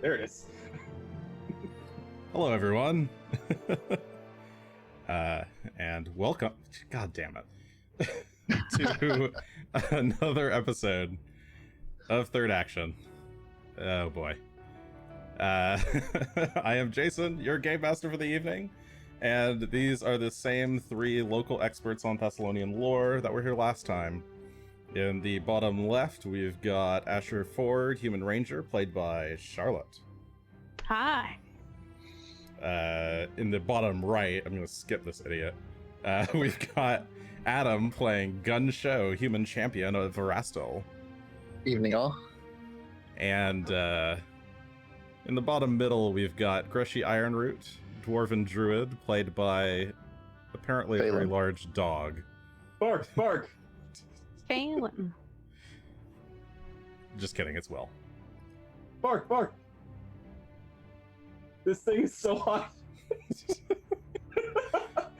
There it is. Hello, everyone. And welcome. God damn it. To another episode of Third Action. Oh boy. I am Jason, your game master for the evening, and these are the same three local experts on Thessalonian lore that were here last time. In the bottom left, we've got Asher Ford, Human Ranger, played by Charlotte. Hi. In the bottom right, I'm going to skip this idiot. We've got Adam playing Gunn, Shough, Human Champion of Verastil. Evening all. And in the bottom middle, we've got Greshy Ironroot, Dwarven Druid, played by apparently a very Phelan. large dog. Bark, bark. Phelan. Just kidding, it's Will. Bark, bark. This thing is so hot.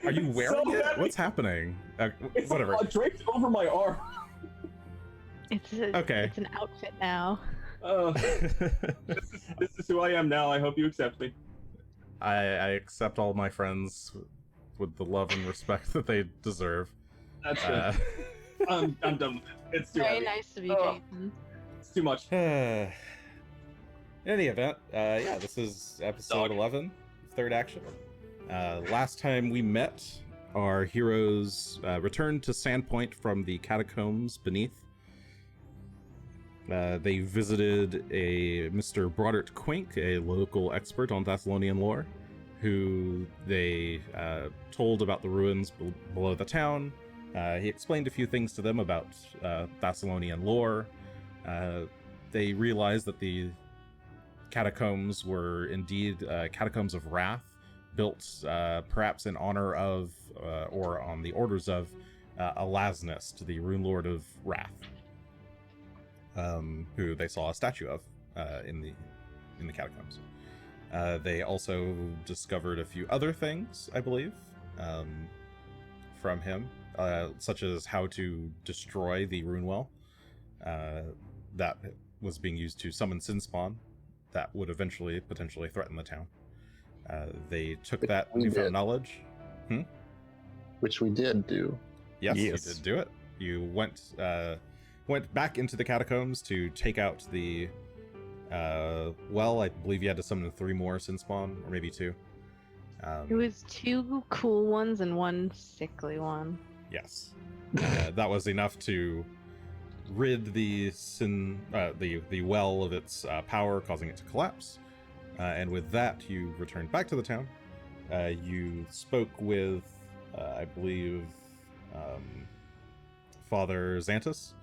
Are you It's wearing so it? heavy. What's happening? It's Whatever. draped over my arm. Okay. It's an outfit now. This is who I am now. I hope you accept me. I accept all my friends with the love and respect that they deserve. That's good. I'm done with it. It's too Very heavy. nice to be Oh. Jason. It's too much. In any event, yeah, this is episode Dog. 11, Third Action. Last time we met, our heroes returned to Sandpoint from the catacombs beneath. They visited a Mr. Broderick Quink, a local expert on Thessalonian lore, who they told about the ruins below the town. He explained a few things to them about Thessalonian lore. They realized that the catacombs were indeed catacombs of wrath, built perhaps in honor of or on the orders of Alasnist, the Runelord of Wrath, who they saw a statue of in the catacombs. They also discovered a few other things, I believe, from him, such as how to destroy the Runewell that was being used to summon Sinspawn that would eventually potentially threaten the town. They took that We newfound did. knowledge. Which we did do. Yes, Yes. you did do it. You went back into the catacombs to take out the well, I believe you had to summon 3 more Sinspawn, or maybe 2. It was 2 cool ones and 1 sickly one. Yes. That was enough to rid the well of its power, causing it to collapse. And with that, you returned back to the town. You spoke with, I believe, Father Xantus,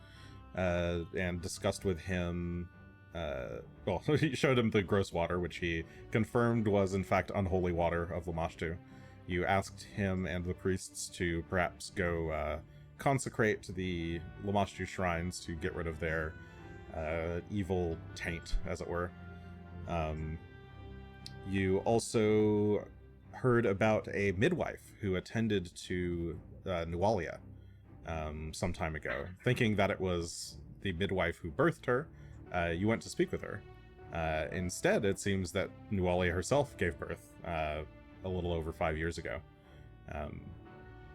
and discussed with him. Well, you showed him the gross water, which he confirmed was in fact unholy water of Lamashtu. You asked him and the priests to perhaps go consecrate the Lamashtu shrines to get rid of their evil taint, as it were. You also heard about a midwife who attended to Nualia some time ago. Thinking that it was the midwife who birthed her, you went to speak with her. Instead, it seems that Nualia herself gave birth a little over 5 years ago.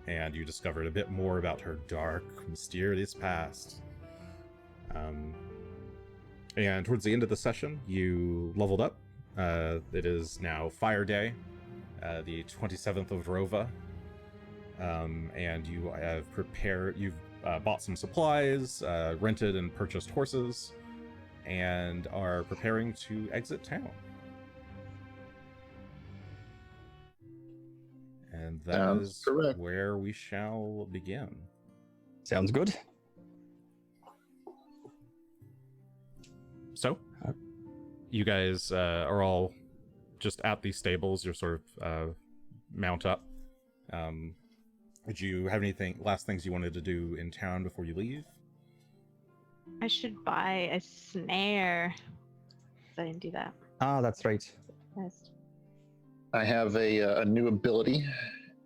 And you discovered a bit more about her dark, mysterious past. And towards the end of the session, you leveled up. It is now Fire Day, the 27th of Rova. And you have you've bought some supplies, rented and purchased horses, and are preparing to exit town. And that Sounds is correct. where we shall begin. Sounds good. So, you guys are all just at these stables. You're sort of mount up. Did you have anything last things you wanted to do in town before you leave? I should buy a snare. I didn't do that. Ah, that's right. Yes. I have a new ability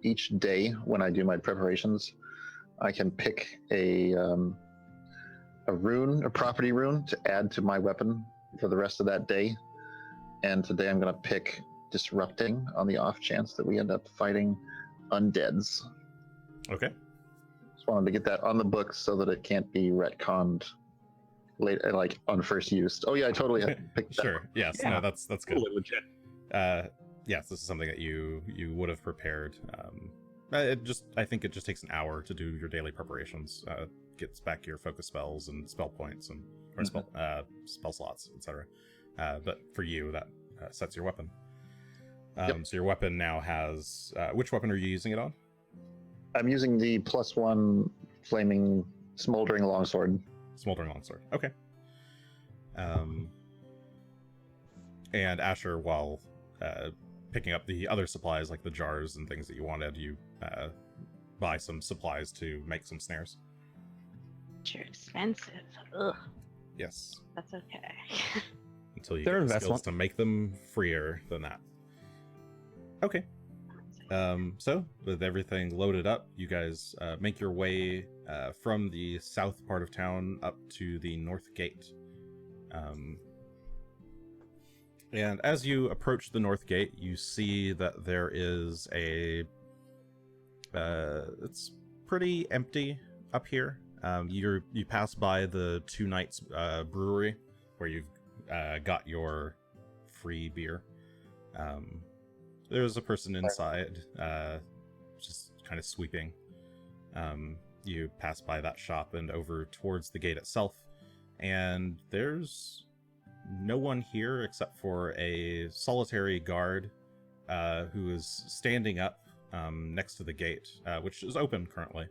each day when I do my preparations. I can pick a rune, a property rune, to add to my weapon for the rest of that day. and today I'm going to pick disrupting on the off chance that we end up fighting undeads. Okay. Just wanted to get that on the books so that it can't be retconned later, like on first use. Oh yeah, I totally have to pick that. Sure. Yes. Yeah. No, that's good. Totally legit. Yes, this is something that you would have prepared. I think it just takes an hour to do your daily preparations. Gets back your focus spells and spell points and spell slots, etc. But for you, that sets your weapon. So your weapon now has which weapon are you using it on? I'm using the +1 flaming smoldering longsword. Smoldering longsword. Okay. And Asher, while picking up the other supplies like the jars and things that you wanted, you buy some supplies to make some snares. Which are expensive. Ugh, Yes. that's okay. Until you They're get the skills investment. to make them freer than that. Okay. So with everything loaded up, you guys make your way from the south part of town up to the north gate. And as you approach the north gate, you see that there is it's pretty empty up here. You pass by the Two Knights brewery where you've got your free beer. There's a person inside, just kind of sweeping. You pass by that shop and over towards the gate itself, and there's no one here except for a solitary guard who is standing up next to the gate, which is open currently.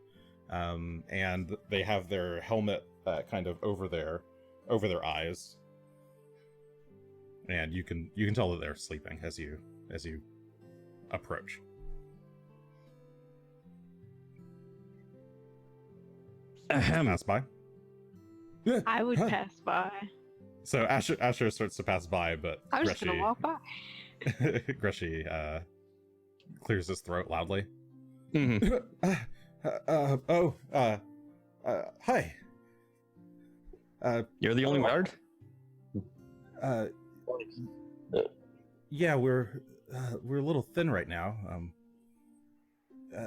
And they have their helmet kind of over their eyes, and you can tell that they're sleeping as you approach. Pass by. I would pass by. So Asher starts to pass by, but I was just gonna walk by. Greshy clears his throat loudly. Mhm. Hi. You're the only guard? Yeah, we're a little thin right now.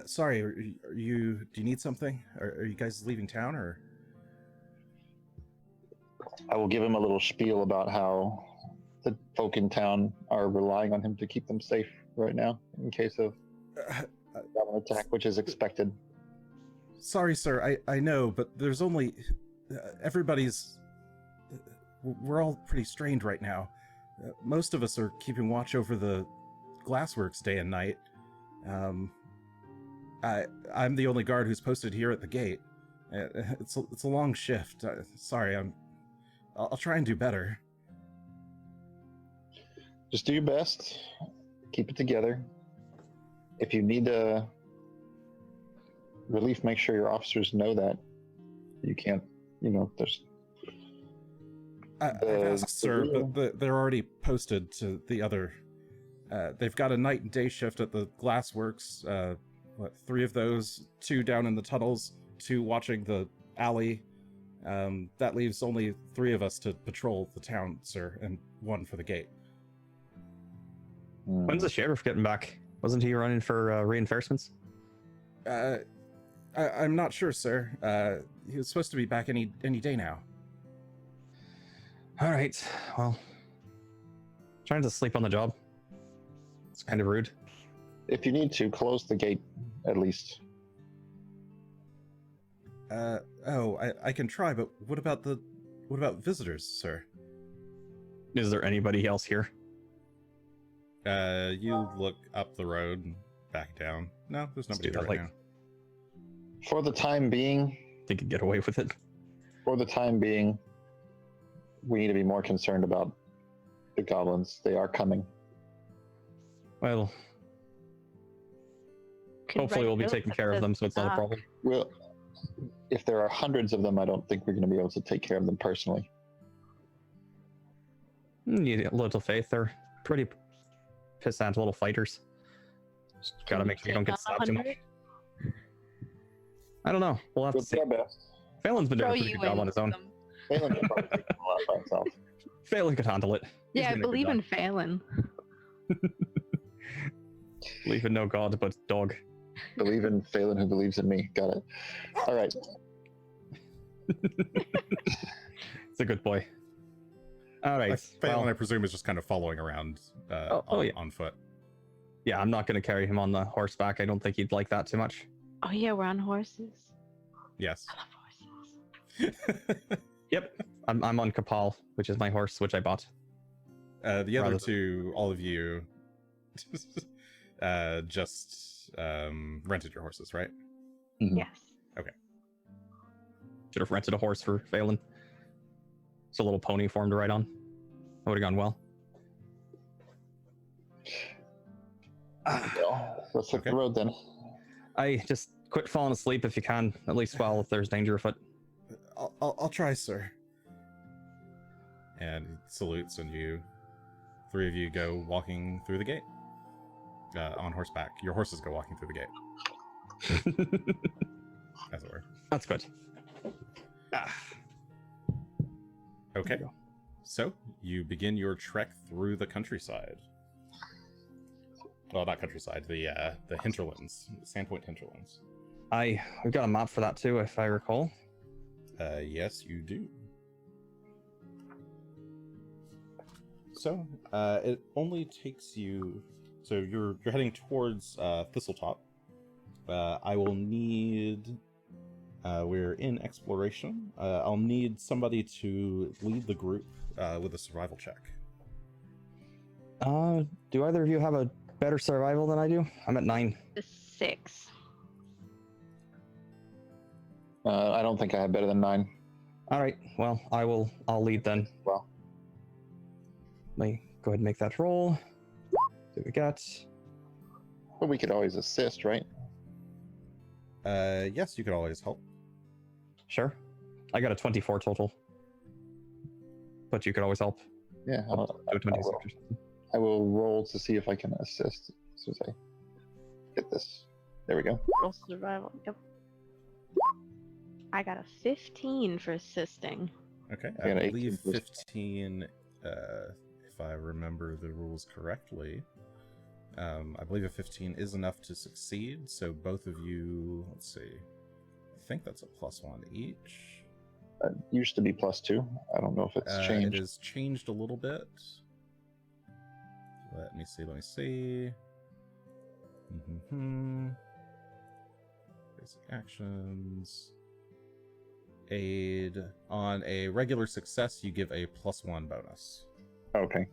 Sorry, do you need something? Are you guys leaving town, or? I will give him a little spiel about how the folk in town are relying on him to keep them safe right now in case of an attack, which is expected. Sorry, sir. I know, but there's only everybody's. We're all pretty strained right now. Most of us are keeping watch over the glassworks day and night. I'm the only guard who's posted here at the gate. It's a long shift. Sorry, I'll try and do better. Just do your best. Keep it together. If you need relief, make sure your officers know that. You can't, there's... I've asked, sir, but they're already posted to the other... they've got a night and day shift at the glassworks. 3 of those, 2 down in the tunnels, 2 watching the alley. That leaves only 3 of us to patrol the town, sir, and 1 for the gate. When's the sheriff getting back? Wasn't he running for reinforcements? I'm not sure, sir. He was supposed to be back any day now. All right. Well, trying to sleep on the job. It's kind of rude. If you need to, close the gate, at least. I can try, but what about visitors, sir? Is there anybody else here? You look up the road and back down. No, there's nobody do here that, right now. For the time being, They could get away with it. We need to be more concerned about the goblins. They are coming. Well, Could hopefully write we'll be notes taking that care of says them, so it's not a stop. problem. Well, if there are hundreds of them, I don't think we're going to be able to take care of them personally. You need a little faith. They're pretty pissant little fighters. Just gotta make sure you don't get Take on stabbed too much. 100? I don't know. We'll have to We'll see. do our best. Phelan's been doing Throw a pretty you good job in on his own. them. Phelan can probably take them a lot by himself. Phelan could handle it. He's Yeah, I doing a good believe job. in Phelan. Believe in no god, but dog. Believe in Phelan who believes in me. Got it. All right. It's a good boy. All right. Phelan, Well, I presume, is just kind of following around yeah. on foot. yeah, I'm not going to carry him on the horseback. I don't think he'd like that too much. Oh yeah, we're on horses. Yes. I love horses. Yep. I'm on Kapal, which is my horse, which I bought. The other Rather- two, all of you, just rented your horses, right? Yes. Should have rented a horse for Phelan. It's a little pony for him to ride on. That would have gone well. Well, let's hit Okay. the road then. I just quit falling asleep if you can, at least while there's danger afoot. I'll try, sir. And he salutes, and three of you go walking through the gate on horseback. Your horses go walking through the gate, as it were. That's good. Okay, so you begin your trek through the countryside. Well, not countryside, the hinterlands, Sandpoint hinterlands. We've got a map for that too, if I recall. Yes, you do. So, it only takes you. So you're heading towards Thistletop. I will need. We're in exploration. I'll need somebody to lead the group with a survival check. Do either of you have a better survival than I do? I'm at 9. The 6. I don't think I have better than 9. All right. Well, I'll lead then. Well, Let me go ahead and make that roll. See what we got. but we could always assist, right? Yes, you could always help. Sure. I got a 24 total. But you could always help. Yeah. Do a 26 or something. I will roll to see if I can assist. As soon as I get this. There we go. Roll survival. Yep. I got a 15 for assisting. Okay, I I got an believe 18 for- 15, if I remember the rules correctly. I believe a 15 is enough to succeed, so both of you, let's see, I think that's a +1 each. It used to be +2. I don't know if it's changed. It has changed a little bit. Let me see. Basic actions. Aid. On a regular success, you give a +1 bonus. Okay.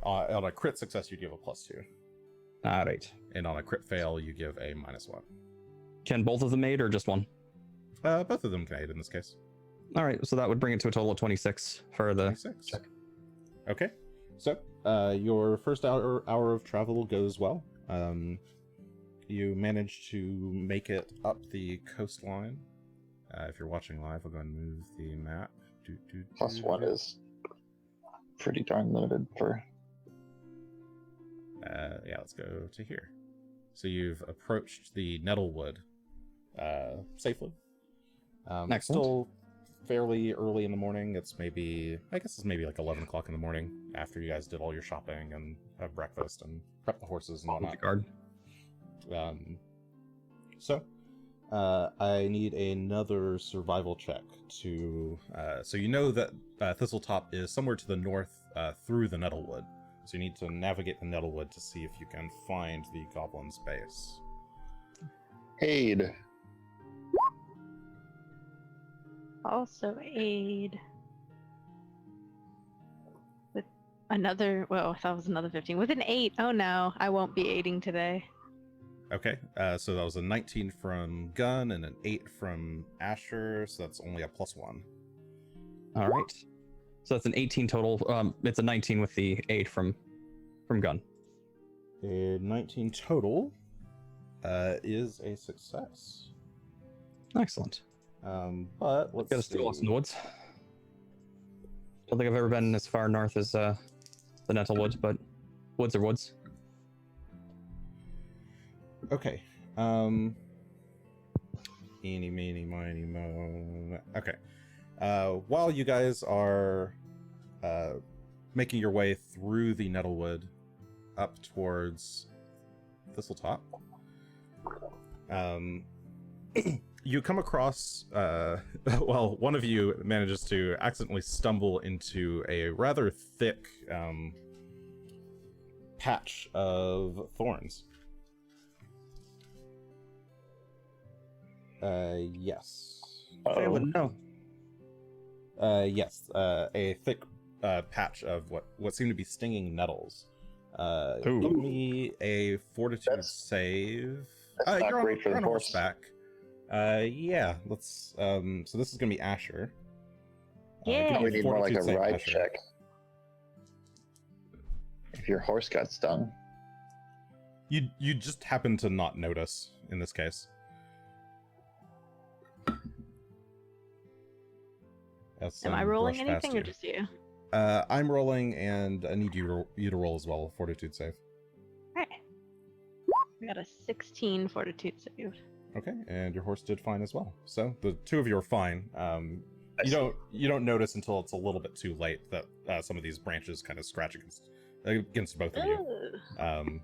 On a crit success, you give a +2. All right. And on a crit fail, you give a -1. Can both of them aid or just one? Both of them can aid in this case. All right. So that would bring it to a total of 26 for the 26. check. Okay. So, your first hour of travel goes well. You manage to make it up the coastline. If you're watching live, I'll go and move the map. +1 is pretty darn limited for. Yeah, let's go to here. So you've approached the Nettlewood safely. It's Excellent. still fairly early in the morning. It's maybe like 11 o'clock in the morning after you guys did all your shopping and have breakfast and prep the horses and With the whatnot. guard. So I need another survival check to. So you know that Thistletop is somewhere to the north through the Nettlewood. So you need to navigate the Nettlewood to see if you can find the goblin's base. Aid. Also aid. With another, well, that was another 15. With an 8. Oh no, I won't be aiding today. Okay, so that was a 19 from Gunn and an 8 from Asher, so that's only a +1. All right. So that's an 18 total. It's a 19 with the 8 from Gunn. A 19 total is a success. Excellent. But let's Got us see. through in the woods. Don't think I've ever been as far north as the Nettlewood, but woods are woods. Okay. Eeny, meeny, miny, mo. Okay. While you guys are making your way through the Nettlewood up towards Thistletop, you come across, well, one of you manages to accidentally stumble into a rather thick patch of thorns. Yes. I wouldn't know. Yes, a thick patch of what seem to be stinging nettles. Ooh. Give me a fortitude save. That's not You're great for you're the on horse. horseback. Yeah, let's. So this is gonna be Asher. Yeah. give me We need more like a fortitude save, ride Asher. check. If your horse got stung. You just happen to not notice in this case. As Am I some rolling brush past anything or you. just you? I'm rolling, and I need you to roll as well. Fortitude save. Alright. I got a 16 fortitude save. Okay, and your horse did fine as well. So the two of you are fine. You don't notice until it's a little bit too late that some of these branches kind of scratch against both of you. Ugh.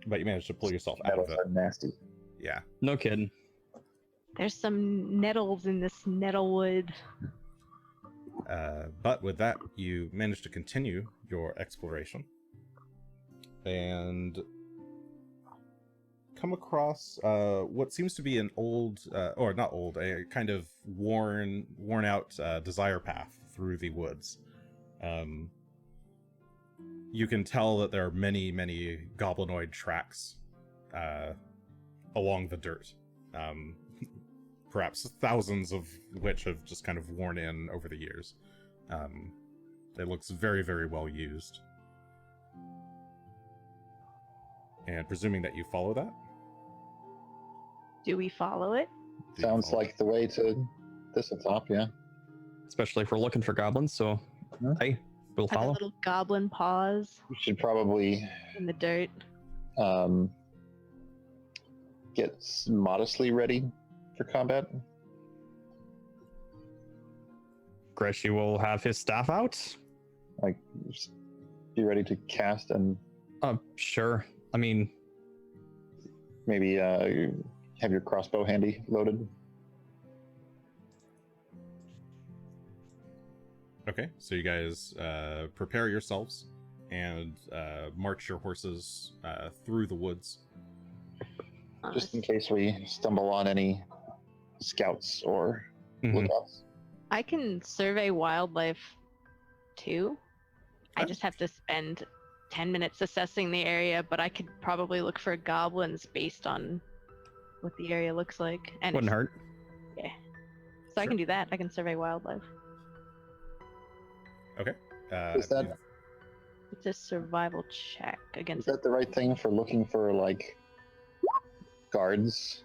But you managed to pull yourself out Nettles of it. are nasty. Yeah. No kidding. There's some nettles in this nettlewood. But with that, you managed to continue your exploration and come across what seems to be an old, or not old, a kind of worn out desire path through the woods. You can tell that there are many goblinoid tracks along the dirt. Perhaps thousands of which have just kind of worn in over the years. It looks very well used. And presuming that you follow that? Do we follow it? do you Sounds follow like the way to Thistletop, yeah. Especially if we're looking for goblins, so Yeah. hey, we'll Are the follow. little goblin paws We should probably in the dirt? get modestly ready for combat. Greshy will have his staff out. Like, just be ready to cast and Sure. I mean, maybe have your crossbow handy loaded. Okay, so you guys prepare yourselves and march your horses through the woods. Just in case we stumble on any scouts or mhm. lookouts. I can survey wildlife too. I Okay. just have to spend 10 minutes assessing the area, but I could probably look for goblins based on what the area looks like. And Wouldn't if- hurt. Yeah. So I can do that. I can survey wildlife. Okay. Is that- It's a survival check Is against. that the right thing for looking for, like, guards?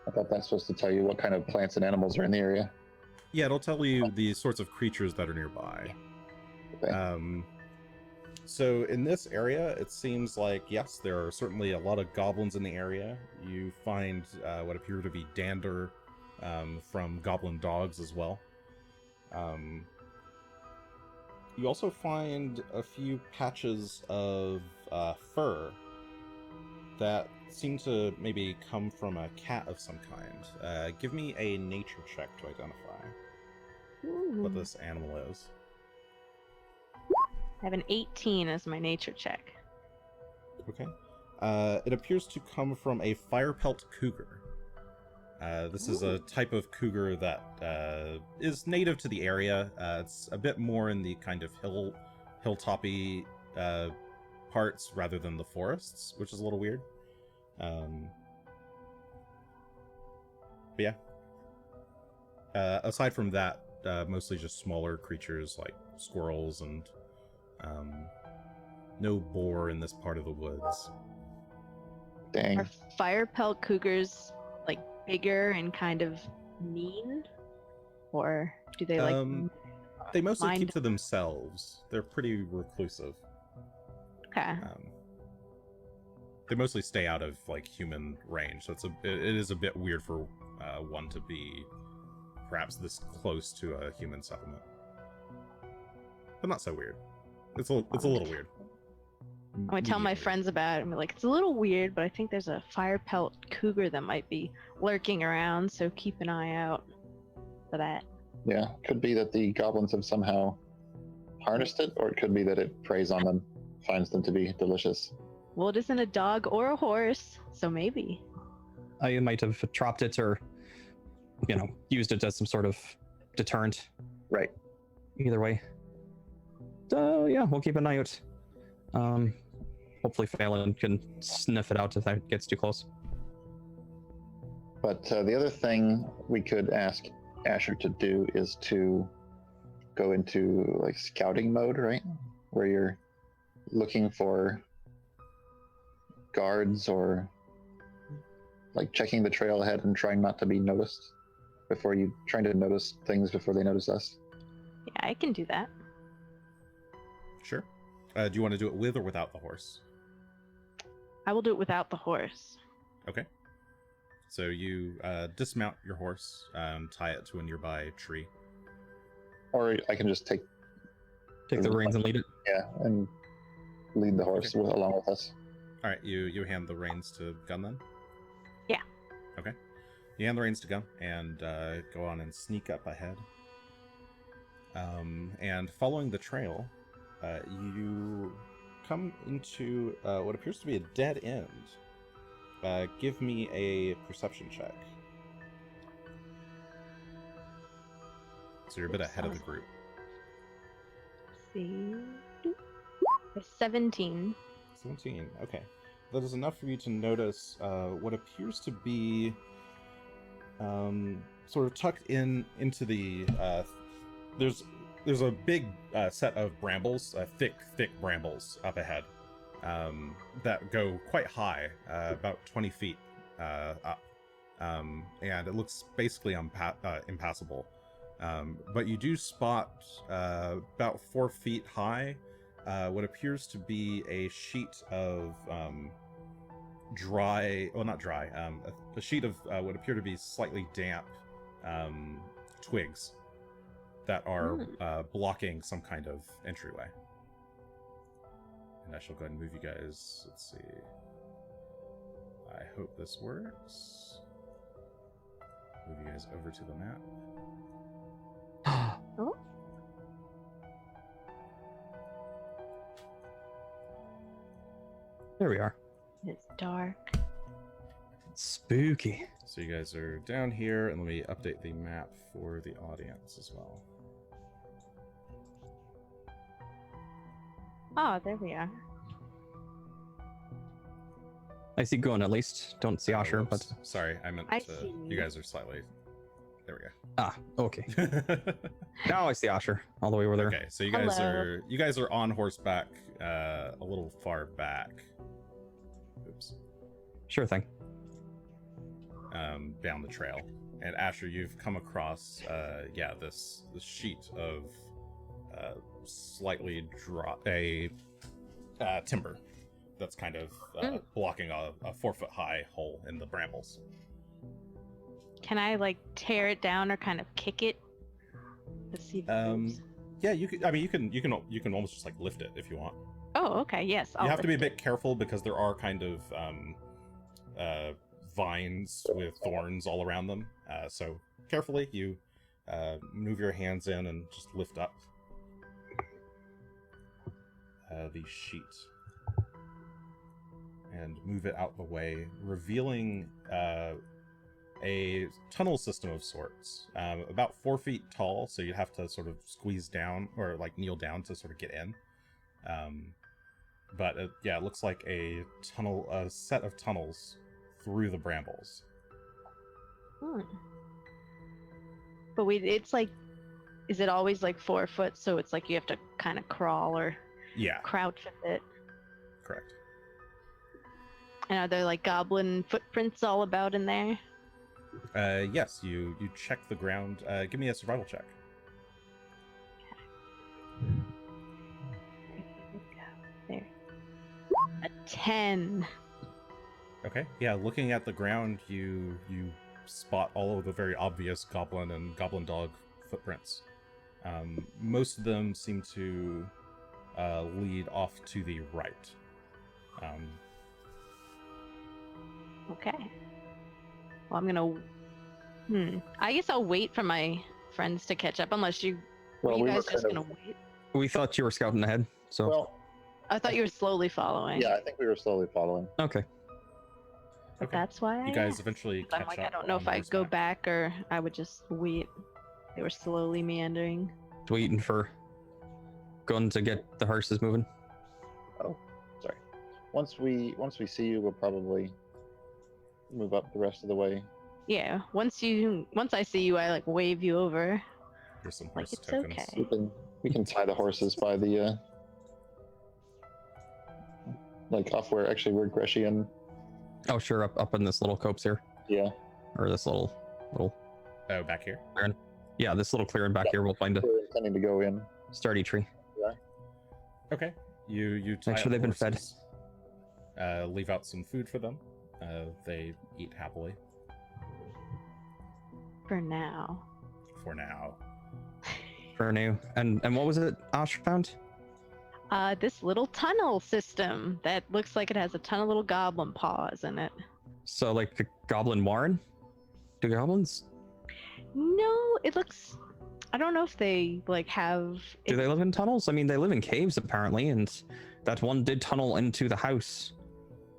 I thought that's supposed to tell you what kind of plants and animals are in the area. Yeah, it'll tell you the sorts of creatures that are nearby. Okay. So in this area, it seems like, yes, there are certainly a lot of goblins in the area. You find what appear to be dander from goblin dogs as well. You also find a few patches of fur that seem to maybe come from a cat of some kind. Give me a nature check to identify what this animal is. I have an 18 as my nature check. Okay. It appears to come from a firepelt cougar. This is a type of cougar that is native to the area. It's a bit more in the kind of hilltoppy parts rather than the forests, which is a little weird. But yeah. Aside from that, mostly just smaller creatures like squirrels and no boar in this part of the woods. Dang. Are firepelt cougars like bigger and kind of mean? Or do they like They mostly mind- keep to themselves. They're pretty reclusive. Okay. They mostly stay out of like human range, so it is a bit weird for one to be perhaps this close to a human settlement. But but not so weird. It's a little weird. I'm gonna tell my Medium weird. friends about it and be like, it's a little weird, but I think there's a fire pelt cougar that might be lurking around, so keep an eye out for that. Yeah, could be that the goblins have somehow harnessed it, or it could be that it preys on them, finds them to be delicious. Well, it isn't a dog or a horse, so maybe. I might have dropped it or, used it as some sort of deterrent. Right. Either way. So, yeah, we'll keep an eye out. Hopefully Phelan can sniff it out if that gets too close. But the other thing we could ask Asher to do is to go into like scouting mode, right? Where you're looking for guards or like checking the trail ahead and trying not to be noticed trying to notice things before they notice us. Yeah, I can do that. Sure. Do you want to do it with or without the horse? I will do it without the horse. Okay. So you dismount your horse and tie it to a nearby tree. Or I can just take The reins and lead it. and lead the horse along with us. All right, you hand the reins to Gunn then? Yeah. Okay. You hand the reins to Gunn and go on and sneak up ahead. And following the trail, you come into what appears to be a dead end. Give me a perception check. So you're a bit ahead of the group. See. 17. 17, okay. That is enough for you to notice what appears to be sort of tucked into the... There's a big set of brambles, thick brambles up ahead that go quite high, about 20 feet up. And it looks basically impassable. But you do spot about 4 feet high what appears to be a sheet of a sheet of what appear to be slightly damp twigs that are blocking some kind of entryway. And I shall go ahead and move you guys. Let's see. I hope this works. Move you guys over to the map. Oh. There we are. It's dark. Spooky. So you guys are down here, and let me update the map for the audience as well. Oh, there we are. I see Gunn at least. Don't see Asher, but... Whoops. Sorry, I meant I see. you guys are slightly... There we Ah, okay. go. Now I see Asher, all the way over there. Okay, so you guys Hello. are on horseback, a little far back. Oops. Sure thing. Down the trail, and Asher, you've come across, this sheet of slightly timber that's kind of blocking a 4-foot high hole in the brambles. Can I like tear it down or kind of kick it to see if it moves? Yeah, you could. I mean, you can almost just like lift it if you want. Oh, okay. Yes. You have to be a bit careful because there are kind of vines with thorns all around them. So carefully, you move your hands in and just lift up the sheet and move it out the way, revealing a tunnel system of sorts, about 4 feet tall. So you'd have to sort of squeeze down or like kneel down to sort of get in. But it looks like a set of tunnels through the brambles. But it's like, is it always like 4 foot? So it's like you have to kind of crawl or crouch with it. Correct. And are there like goblin footprints all about in there? Yes, you check the ground. Give me a survival check. There. A 10. Okay. Yeah, looking at the ground, you spot all of the very obvious goblin and goblin dog footprints. Most of them seem to lead off to the right. Okay. Well, I'm gonna. I guess I'll wait for my friends to catch up, unless you. Were Well, you we guys were just kind gonna of, wait? We thought you were scouting ahead, so well, I thought you were slowly following. yeah, I think we were slowly following. okay. But Okay. that's why You I guys asked. eventually 'Cause catch I'm like, up. I don't know on if I go horseback. back or I would just wait. They were slowly meandering. Waiting for Gunn to get the horses moving. Sorry. Once we see you, we'll probably move up the rest of the way. Yeah. Once I see you, I like wave you over. Here's some Like, horse it's tokens. okay. We can tie the horses by the like off where Greshy and Oh, sure, up in this little copse here, yeah, or this little. Oh, back here. Yeah, this little clearing back Yeah. here. We'll find a we're intending to go in. sturdy tree. Okay. You tie Make up sure they've the been fed. horses, leave out some food for them. They eat happily For now. for now. For new. And what was it Ash found? This little tunnel system that looks like it has a ton of little goblin paws in it. So like a goblin warren? Do goblins? No, it looks. I don't know if they like have. Do they live in tunnels? I mean, they live in caves apparently, and that one did tunnel into the house.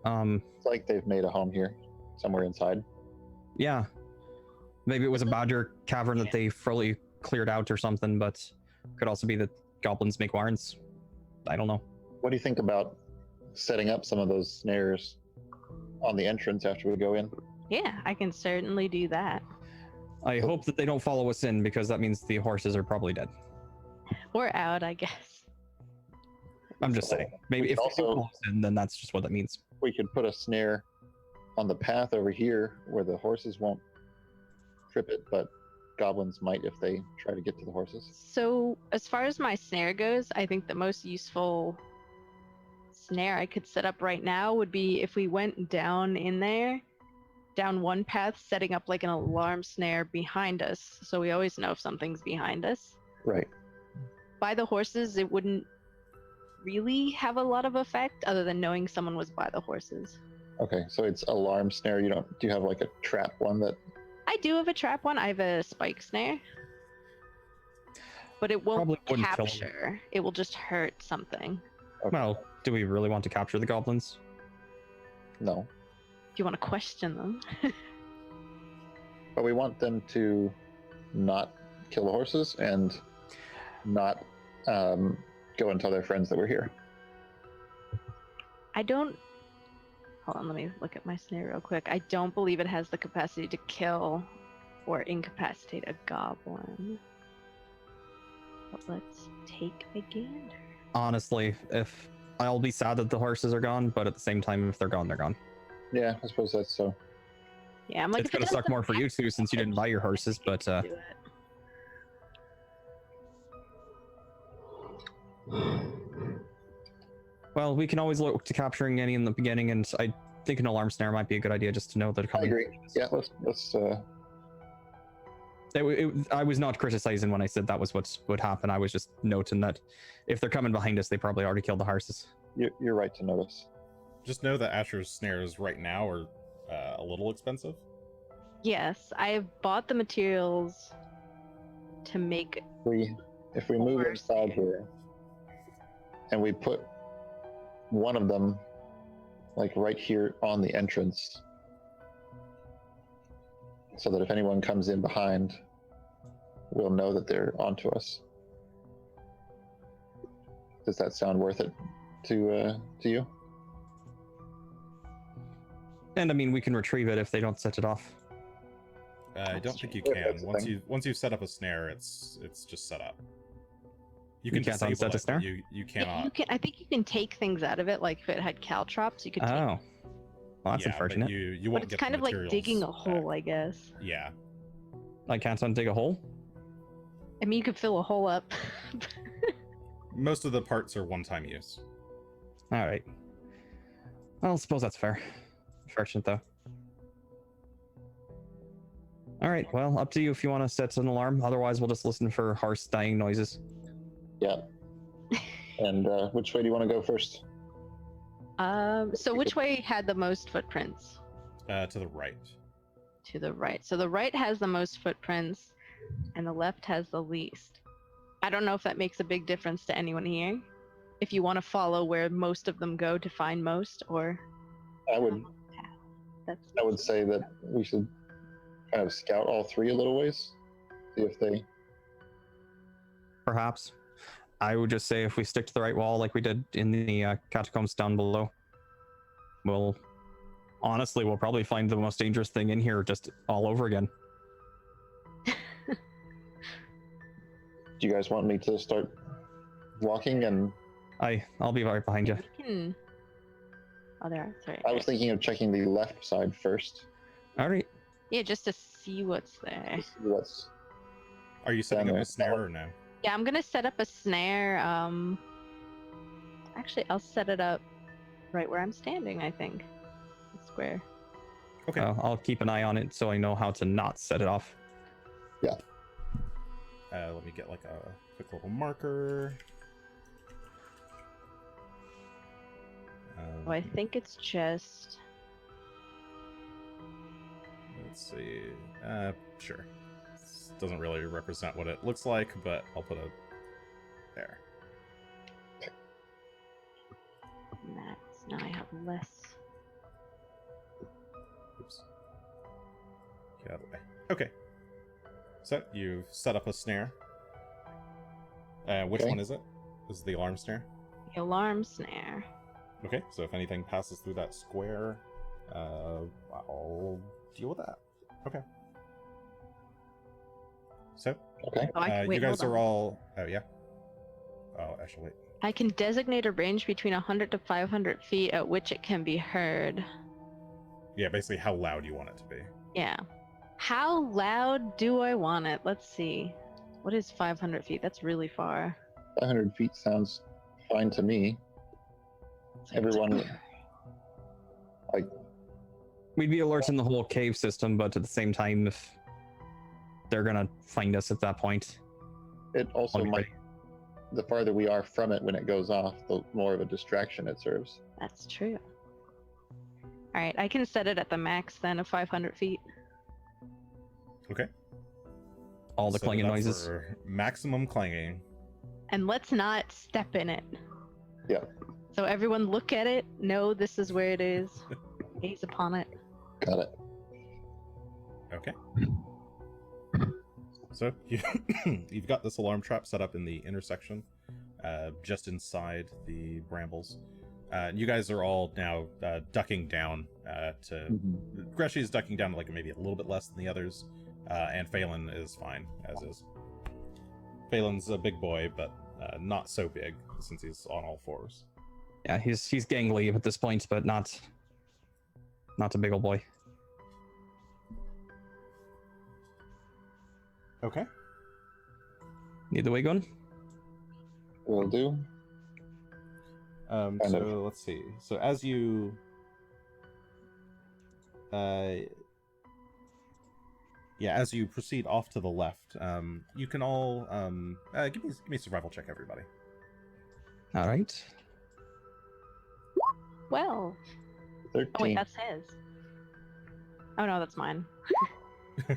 It's like they've made a home here, somewhere inside. Yeah. Maybe it was a badger cavern that they fully cleared out or something, but could also be that goblins make warrens. I don't know. What do you think about setting up some of those snares on the entrance after we go in? Yeah, I can certainly do that. I hope that they don't follow us in, because that means the horses are probably dead. Or out, I guess. I'm just saying. Maybe We if could they do also- follow us in, then that's just what that means. We could put a snare on the path over here where the horses won't trip it, but goblins might if they try to get to the horses. So, as far as my snare goes, I think the most useful snare I could set up right now would be if we went down in there, down one path, setting up like an alarm snare behind us, so we always know if something's behind us. Right. By the horses, it wouldn't really have a lot of effect other than knowing someone was by the horses. Okay, so it's alarm snare. Do you have like a trap one that? I do have a trap one. I have a spike snare. But it won't Probably wouldn't kill 'em. capture. It will just hurt something. Okay. Well, do we really want to capture the goblins? No, If you want to question them. but we want them to not kill the horses and not go and tell their friends that we're here. I don't. Hold on, let me look at my snare real quick. I don't believe it has the capacity to kill or incapacitate a goblin. But let's take a gander. Honestly, if I'll be sad that the horses are gone, but at the same time, if they're gone, they're gone. Yeah, I suppose that's so. Yeah, I'm like, It's if it gonna suck doesn't more for you two since you didn't buy your horses, but do it. well, we can always look to capturing any in the beginning, and I think an alarm snare might be a good idea just to know that I coming. agree. Yeah, let's. I was not criticizing when I said that was what would happen. I was just noting that if they're coming behind us, they probably already killed the horses. You're right to notice. Just know that Asher's snares right now are a little expensive. Yes, I have bought the materials to make. If we move Or inside snare. here and we put one of them like right here on the entrance, so that if anyone comes in behind, we'll know that they're onto us. Does that sound worth it to you? And I mean, we can retrieve it if they don't set it off. I don't think you Yeah, can. that's the Once you've set up a snare, it's just set up. You You can can't disable unset a it, snare? but you Yeah, cannot. you can. I think you can take things out of it, like if it had caltrops, you could take. Oh, well, that's Yeah, but unfortunate. you But won't it's get kind the of like materials digging a back. hole, I guess. Yeah. I can't undig a hole. I mean, you could fill a hole up. Most of the parts are one-time use. All right. Well, I suppose that's fair. Unfortunate though. All right. Well, up to you if you want to set an alarm. Otherwise, we'll just listen for harsh dying noises. Yeah. And which way do you want to go first? So which way had the most footprints? To the right. To the right. So the right has the most footprints, and the left has the least. I don't know if that makes a big difference to anyone here. If you want to follow where most of them go to find most, or I would say that we should kind of scout all three a little ways, see if they. Perhaps. I would just say if we stick to the right wall like we did in the catacombs down below, we'll probably find the most dangerous thing in here just all over again. Do you guys want me to start walking? And I'll be right behind you. Oh, there. Sorry. I was thinking of checking the left side first. All right. Yeah, just to see what's there. To see what's Are you setting up a snare or no? Yeah, I'm gonna set up a snare. Actually, I'll set it up right where I'm standing. I think. The square. Okay. I'll keep an eye on it so I know how to not set it off. Let me get like a quick little marker. Oh, I think it's just. Let's see. Sure. This doesn't really represent what it looks like, but I'll put a there. Max. Now I have less. Oops. Get out of the way. Okay. So you've set up a snare. Which one is it? This is the alarm snare. The alarm snare. Okay, so if anything passes through that square, I'll deal with that. Okay. So, okay. Oh, you wait, guys hold are on. all. Oh yeah. Oh, actually, wait. I can designate a range between 100 to 500 feet at which it can be heard. Yeah, basically how loud you want it to be. Yeah. How loud do I want it? Let's see. What is 500 feet? That's really far. 500 feet sounds fine to me. Everyone, We'd be alerting the whole cave system, but at the same time, if they're gonna find us at that point, it also I'll be might. ready. The farther we are from it when it goes off, the more of a distraction it serves. That's true. All right, I can set it at the max then of 500 feet. Okay. all the Set it clanging up noises. for maximum clanging. And let's not step in it. Yeah. So everyone look at it, know this is where it is, gaze upon it. Got it. Okay. So you've got this alarm trap set up in the intersection, just inside the brambles. You guys are all now ducking down to. Greshy is ducking down like maybe a little bit less than the others, and Phelan is fine as is. Phelan's a big boy, but not so big since he's on all fours. Yeah, he's gangly at this point, but not a big old boy. Okay. Need the way going? Will do. So let's see. So as you as you proceed off to the left, you can all give me a survival check, everybody. All right. Well. 13. Oh wait, that's his. Oh no, that's mine.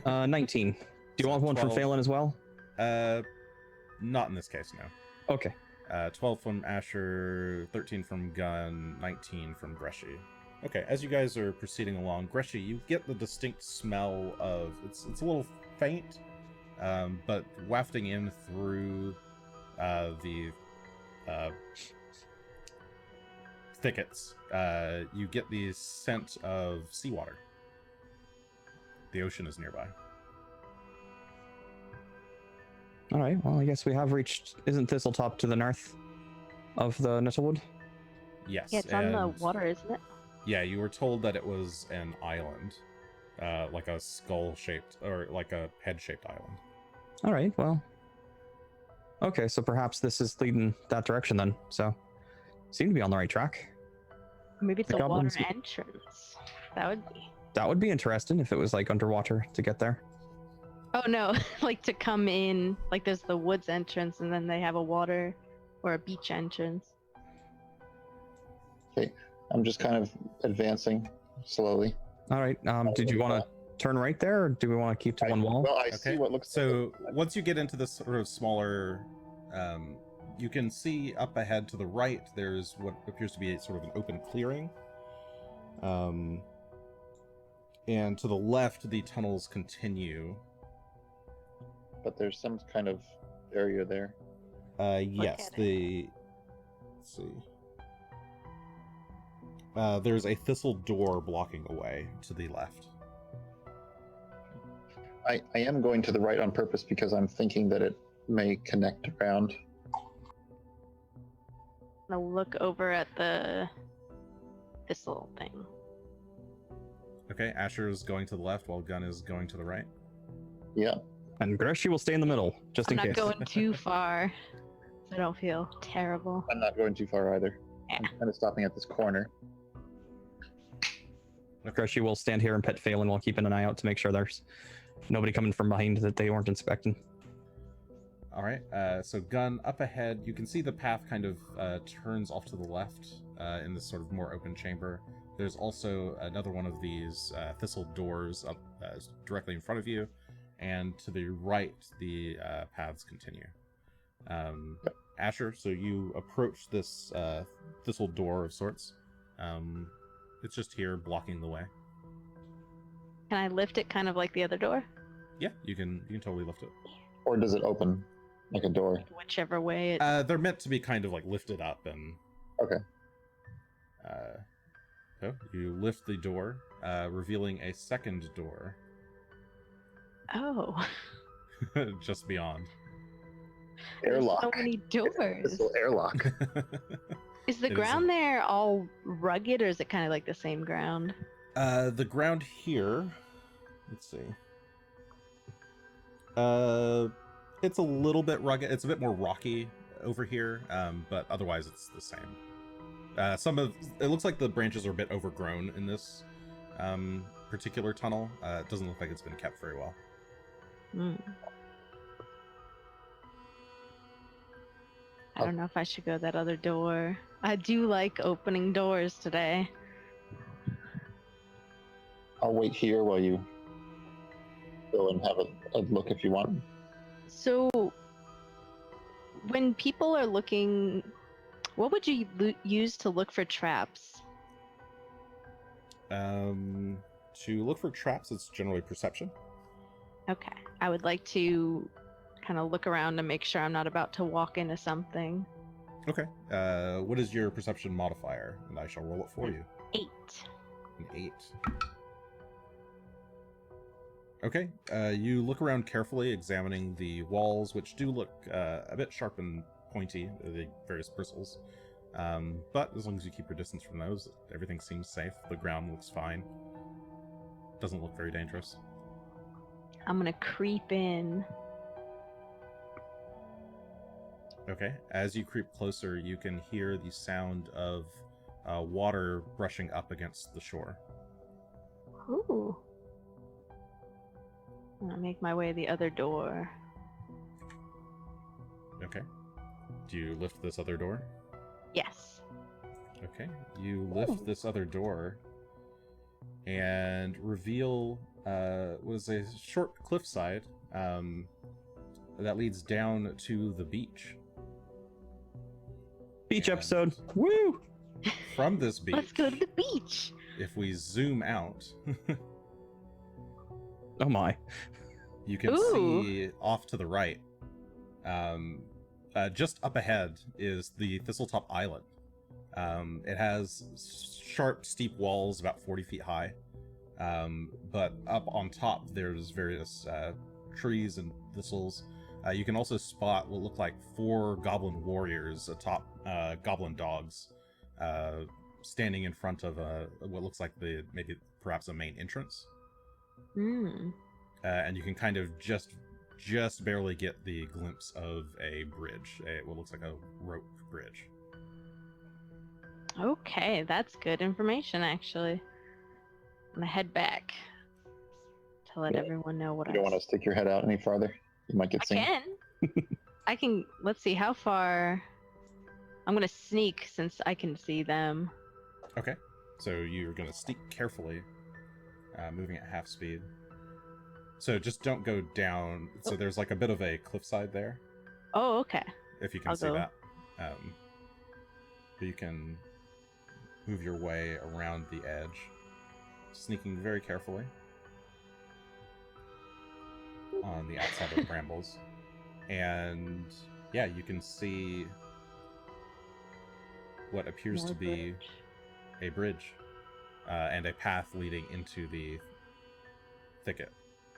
19. Do you want one from 12. Phelan as well? Not in this case, no. Okay. 12 from Asher, 13 from Gunn, 19 from Greshy. Okay, as you guys are proceeding along, Greshy, you get the distinct smell of it's a little faint, but wafting in through the thickets, you get the scent of seawater. The ocean is nearby. All right. Well, I guess we have reached. Isn't Thistletop to the north of the Nettlewood? Yes. Yeah, it's on the water, isn't it? Yeah, you were told that it was an island, like a skull-shaped or like a head-shaped island. All right. Well. Okay, so perhaps this is leading that direction then. So, seem to be on the right track. Maybe it's The a water goblins- entrance. That would be. That would be interesting if it was like underwater to get there. Oh no, like to come in, like there's the woods entrance and then they have a water or a beach entrance. Okay, I'm just kind of advancing slowly. All right. Did you want to turn right there, or do we want to keep to one wall? Well, I see what looks. So once you get into this sort of smaller, you can see up ahead to the right, there's what appears to be sort of an open clearing. And to the left, the tunnels continue. But there's some kind of area there. Yes, at it. let's see. There's a thistle door blocking a way to the left. I am going to the right on purpose because I'm thinking that it may connect around. I'll look over at this little thing. Okay, Asher's going to the left while Gunn is going to the right. Yeah. And Greshy will stay in the middle, just I'm in not case. going too far, so I don't feel terrible. I'm not going too far either. Yeah. I'm kind of stopping at this corner. Greshy will stand here and pet Phelan while keeping an eye out to make sure there's nobody coming from behind that they weren't inspecting. All right, so Gunn, up ahead, you can see the path kind of turns off to the left in this sort of more open chamber. There's also another one of these thistle doors up directly in front of you, and to the right, the paths continue. Asher, so you approach this thistle door of sorts. It's just here, blocking the way. Can I lift it kind of like the other door? Yeah, you can totally lift it. Or does it open like a door? Whichever way it... They're meant to be kind of like lifted up and... Okay. So you lift the door, revealing a second door Oh. just beyond. Airlock. There's so many doors. This little airlock. Is the It is ground there all rugged, or is it kind of like the same ground? The ground here, let's see. It's a little bit rugged. It's a bit more rocky over here, but otherwise it's the same. It looks like the branches are a bit overgrown in this particular tunnel. It doesn't look like it's been kept very well. I don't know if I should go that other door. I do like opening doors today. I'll wait here while you go and have a look if you want. So, when people are looking, what would you use to look for traps? To look for traps, it's generally perception. Okay. I would like to kind of look around to make sure I'm not about to walk into something. Okay. What is your perception modifier? And I shall roll it for you. 8. An 8. Okay. You look around carefully, examining the walls, which do look a bit sharp and pointy, the various bristles. But as long as you keep your distance from those, everything seems safe. The ground looks fine. Doesn't look very dangerous. I'm gonna creep in. Okay. As you creep closer, you can hear the sound of water brushing up against the shore. Ooh. I'm gonna make my way to the other door. Okay. Do you lift this other door? Yes. Okay. You lift this other door and reveal was a short cliffside that leads down to the beach. Beach And episode. Woo! From this beach, Let's go to the beach. if we zoom out, Oh my. you can Ooh. see off to the right. Just up ahead is the Thistletop Island. It has sharp, steep walls about 40 feet high. But up on top, there's various trees and thistles. You can also spot what look like 4 goblin warriors atop goblin dogs, standing in front of what looks like perhaps a main entrance. And you can kind of just barely get the glimpse of a bridge, what looks like a rope bridge. Okay, that's good information, actually. I'm gonna head back to let everyone know what You don't want to stick your head out any farther. You might get I seen. I can. Let's see how far. I'm gonna sneak since I can see them. Okay. So you're going to sneak carefully, moving at half speed. So just don't go down. So there's like a bit of a cliffside there, Oh, okay. if you can I'll see go. that. But you can move your way around the edge, sneaking very carefully on the outside of the brambles. And yeah, you can see what appears to be a bridge and a path leading into the thicket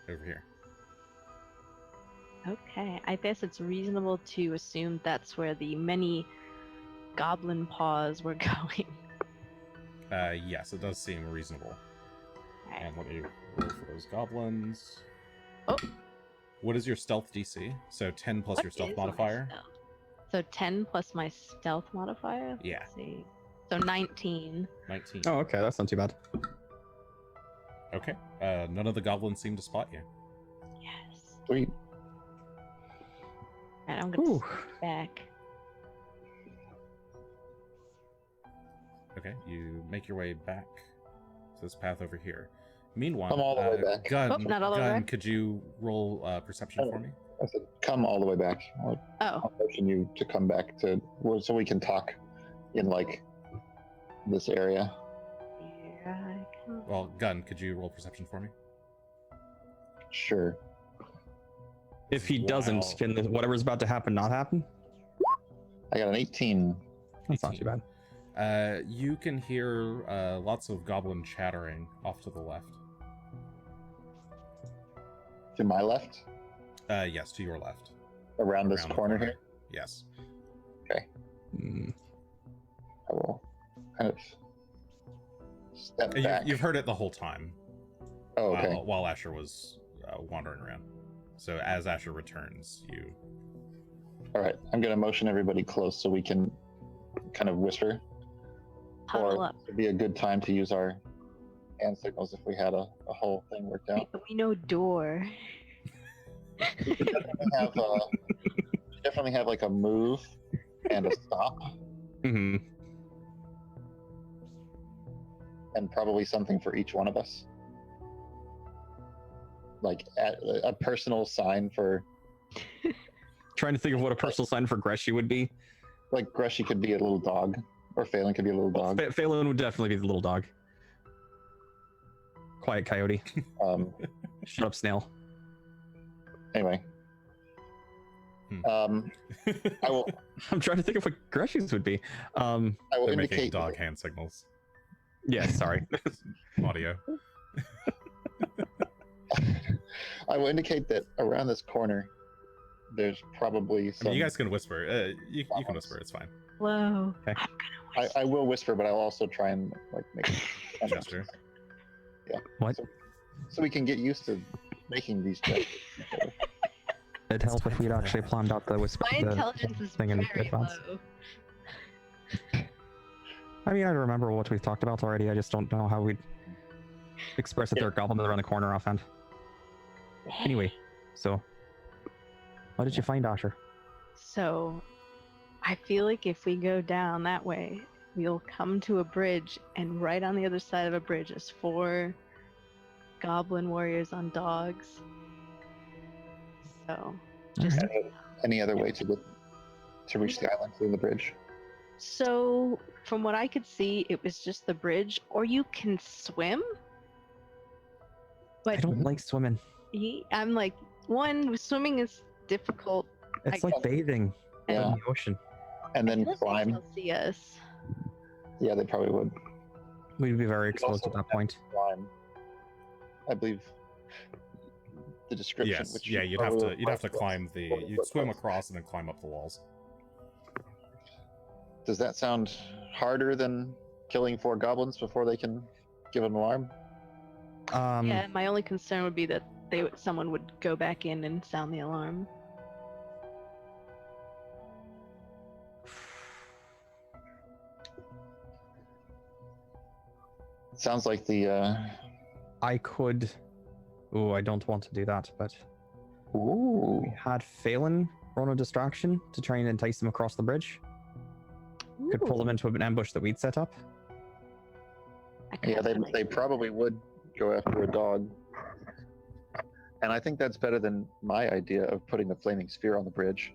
over here. Okay, I guess it's reasonable to assume that's where the many goblin paws were going. Yes, it does seem reasonable. Alright. And let me roll for those goblins. Oh. What is your stealth DC? So 10 plus What your stealth is my modifier? stealth? So 10 plus my stealth modifier? Yeah. Let's see. So 19. 19. Oh, okay, that's not too bad. Okay. None of the goblins seem to spot you. Yes. Sweet. And I'm gonna Ooh. sneak back. Okay, you make your way back to this path over here. Meanwhile, Come all the way back. Gunn, Oh, not all the way Gunn, back? could you roll perception for me? I said, come all the way back. Oh, I'll motion you to come back to so we can talk in like this area. here I come. Well, Gunn, could you roll perception for me? Sure. If he doesn't, Wow. can whatever's about to happen not happen? I got an 18. That's not too bad. You can hear lots of goblin chattering off to the left. To my left, Yes, to your left. around this Around the corner here. Yes. Mm. I will kind of step You, back. you've heard it the whole time Oh, okay. while Asher was wandering around. So as Asher returns, you... All right. I'm going to motion everybody close so we can kind of whisper. Huddle Or up. it'd be a good time to use our hand signals if we had a whole thing worked out. We know door. We definitely have like a move and a stop, Hmm. and probably something for each one of us. Like a personal sign for, Trying to think of what a personal sign for Greshy would be. like Greshy could be a little dog, or Phelan could be a little dog. Phelan would definitely be the little dog. Quiet coyote. Shut up, snail. Anyway. I will I'm trying to think of what Greshy's would be. I will They're making indicate dog hand signals. Yeah, sorry. Audio. I will indicate that around this corner there's probably I some mean, you guys can whisper. You can whisper. It's fine. Whoa. Okay. I'm gonna I will whisper, but I'll also try and like make a Gesture. What? so we can get used to making these gestures. It'd help if we'd actually planned out the whisper. My the intelligence is thing in very advance. low. I mean, I remember what we've talked about already. I just don't know how we'd express it. Yeah. There, goblin around the corner offhand. Anyway, so what did you find, Asher? So, I feel like if we go down that way, we'll come to a bridge, and right on the other side of a bridge is 4 goblin warriors on dogs. So, just Any other way to reach the island through the bridge? so from what I could see, it was just the bridge, or you can swim. I But don't like swimming. I'm like, one, swimming is difficult. It's I- like bathing Yeah. in the ocean. And then Unless climb. they'll see us. Yeah, they probably would We'd be very exposed also at that point. climb. I believe the description. Yes. Which Yeah. you You'd have to probably- climb the. You'd swim across and then climb up the walls. Does that sound harder than killing 4 goblins before they can give an alarm? Yeah, my only concern would be that someone would go back in and sound the alarm. It sounds like the I could Ooh, I don't want to do that, but Ooh. we had Phelan run a distraction to try and entice them across the bridge. Could pull them into an ambush that we'd set up. Yeah, they probably would go after a dog. And I think that's better than my idea of putting the flaming sphere on the bridge.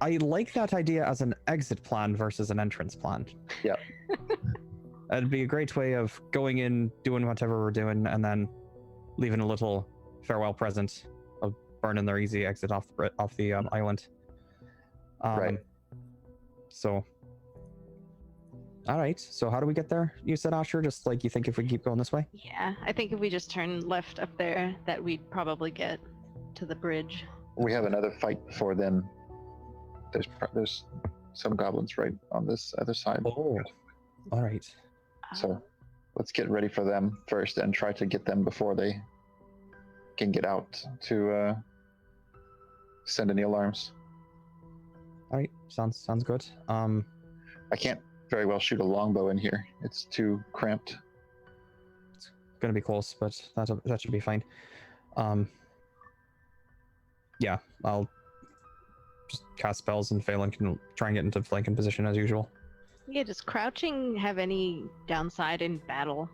I like that idea as an exit plan versus an entrance plan. Yeah. It'd be a great way of going in, doing whatever we're doing, and then leaving a little farewell present of burning their easy exit off the island. Right. So, all right. So how do we get there? You said, Asher, just like you think if we keep going this way? Yeah, I think if we just turn left up there, that we'd probably get to the bridge. We have another fight before then. There's some goblins right on this other side. Oh, all right. So let's get ready for them first and try to get them before they can get out to send any alarms. All right. Sounds good. I can't very well shoot a longbow in here. It's too cramped. It's gonna be close, but that should be fine. Yeah, I'll just cast spells and Phelan can try and get into flanking position as usual. Yeah, does crouching have any downside in battle?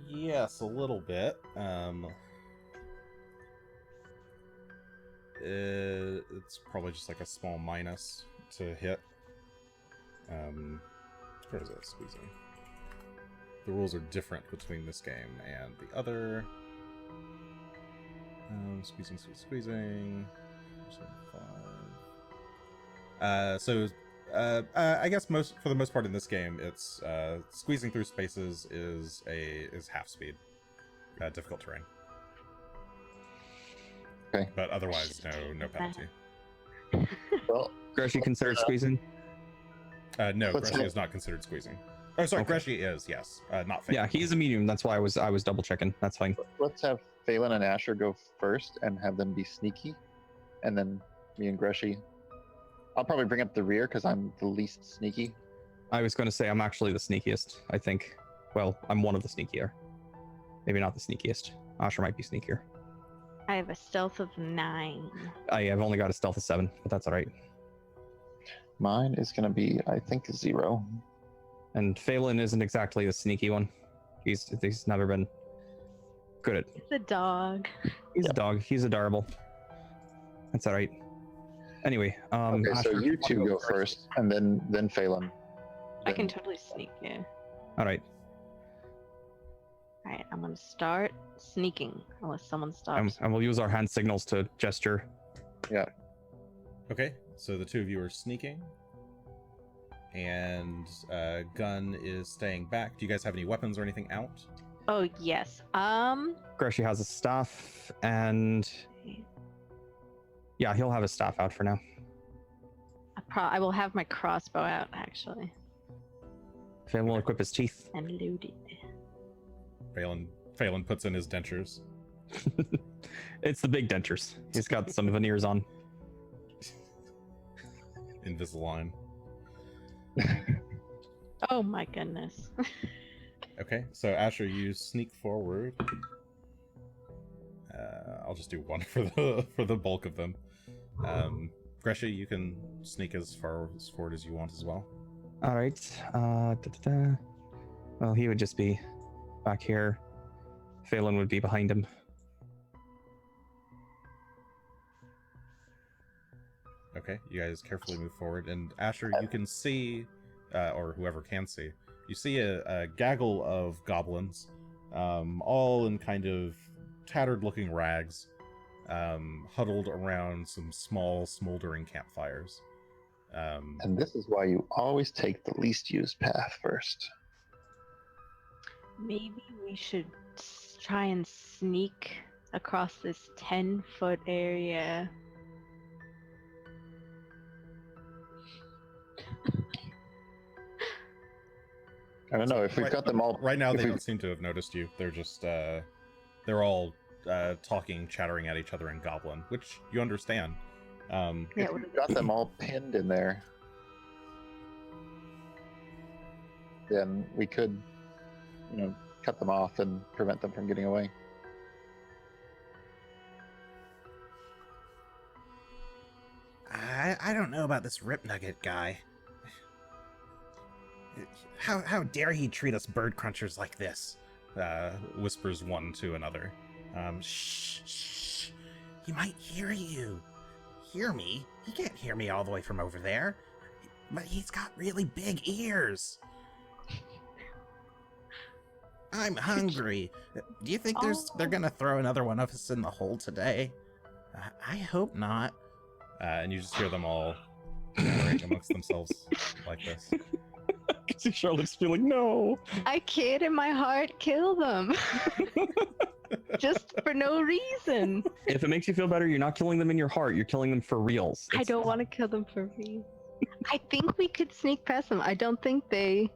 Yes, a little bit. It's probably just like a small minus to hit. Where is it? Squeezing. The rules are different between this game and the other. Squeezing. I guess for the most part in this game, it's squeezing through spaces is half speed, difficult terrain. Okay. But otherwise, no penalty. Well, Greshy considered squeezing? No, Let's Greshy hope- is not considered squeezing. Oh, sorry, Okay. Greshy is, yes. Not fake. Yeah, he's a medium. That's why I was double checking. That's fine. let's have Phelan and Asher go first and have them be sneaky. And then me and Greshy. I'll probably bring up the rear because I'm the least sneaky. I was going to say I'm actually the sneakiest, I think. Well, I'm one of the sneakier. Maybe not the sneakiest. Asher might be sneakier. I have a stealth of 9. I've only got a stealth of 7, but that's all right. Mine is going to be, I think, 0. And Phelan isn't exactly the sneaky one. He's never been good at. It's a dog. He's a dog. He's adorable. That's all right. Anyway, Okay, so Asher, you two go first, and then Phelan. I can Then- totally sneak, yeah. All right. Alright, I'm gonna start sneaking, unless someone stops. And we'll use our hand signals to gesture. Okay, so the two of you are sneaking. And Gunn is staying back. Do you guys have any weapons or anything out? Oh, yes. Greshy has a staff, and yeah, he'll have his staff out for now. I will have my crossbow out, actually, Phelan will equip his teeth. and load it. Phelan puts in his dentures. It's the big dentures. He's got some veneers on. Invisalign. Oh my goodness. Okay, so Asher, you sneak forward. I'll just do one for the bulk of them. Greshy, you can sneak as far forward as you want as well. All right. Well, he would just be back here. Phelan would be behind him. Okay, you guys carefully move forward, and Asher, you can see, or whoever can see, you see a gaggle of goblins, all in kind of tattered-looking rags, huddled around some small, smoldering campfires. And this is why you always take the least used path first. Maybe we should try and sneak across this 10-foot area. I don't know if we've got them all. Right now, if they we- don't seem to have noticed you. They're just, they're all talking, chattering at each other in Goblin, which you understand. Yeah, If we've got them all pinned in there, then we could, cut them off and prevent them from getting away. I don't know about this Rip Nugget guy. How dare he treat us bird crunchers like this? Whispers one to another. Shh. He might hear you. Hear me? He can't hear me all the way from over there. But he's got really big ears. I'm hungry. Do you think they're gonna throw another one of us in the hole today? I hope not. And you just hear them all murmuring amongst themselves like this. I can see Charlotte's feeling no. I can't in my heart kill them. Just for no reason. If it makes you feel better, you're not killing them in your heart. You're killing them for reals. I don't want to kill them for real. I think we could sneak past them. I don't think they...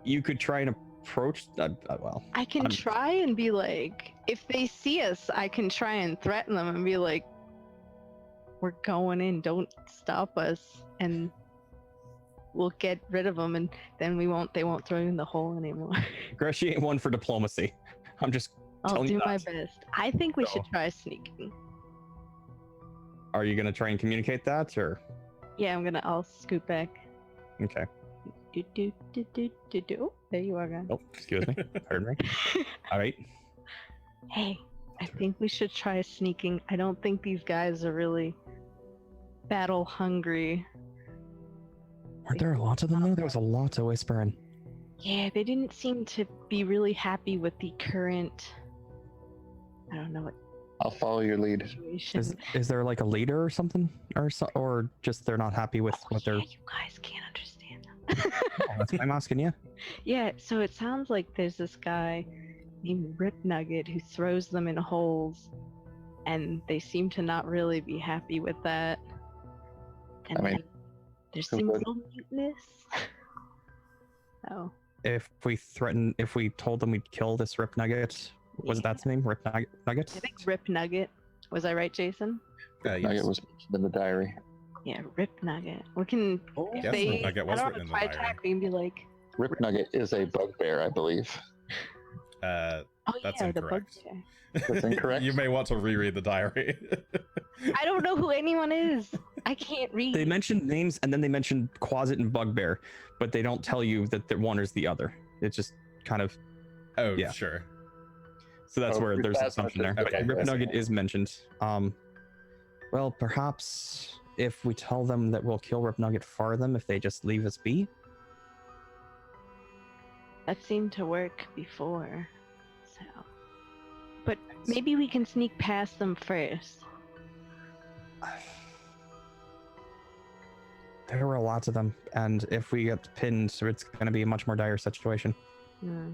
You could try and approach... well... I can try and be like... If they see us, I can try and threaten them and be like, we're going in, don't stop us. And we'll get rid of them, and then they won't throw you in the hole anymore. Greshy ain't one for diplomacy. I'm just I'll telling do you my that. best. I think we should try sneaking. Are you going to try and communicate that, or...? Yeah, I'll scoot back. Okay. Do. There you are, guys. Oh, excuse me. Pardon me. All right. Hey, I think we should try sneaking. I don't think these guys are really battle hungry. Weren't there a lot of them, though? There was a lot of whispering. Yeah, they didn't seem to be really happy with the current... I don't know what I'll follow your lead. situation. Is there like a leader or something? Or just they're not happy with what they're... You guys can't understand them. Oh, that's why I'm asking you. Yeah, so it sounds like there's this guy named Rip Nugget who throws them in holes, and they seem to not really be happy with that. And I mean, then there seems a little mutinous. Oh. If we told them we'd kill this Rip Nugget, was it that's the name? Rip Nugget? I think Rip Nugget. Was I right, Jason? Nugget Yes. was mentioned in the diary. Yeah, Rip Nugget. We can. If Yes, they, Rip Nugget was I written don't in know, the try diary. attack, we can be like, Rip Nugget is a bugbear, I believe. oh That's yeah, incorrect. the bugbear. That's incorrect. You may want to reread the diary. I don't know who anyone is. I can't read. They mentioned names and then they mentioned Quasit and Bugbear, but they don't tell you that one is the other. It's just kind of... Oh, Yeah. sure. So that's where there's an that's assumption there. okay, But Rip I see. Nugget is mentioned. Well, perhaps if we tell them that we'll kill Rip Nugget for them, if they just leave us be. That seemed to work before. So, but maybe we can sneak past them first. There were lots of them, and if we get pinned, it's going to be a much more dire situation. Hmm.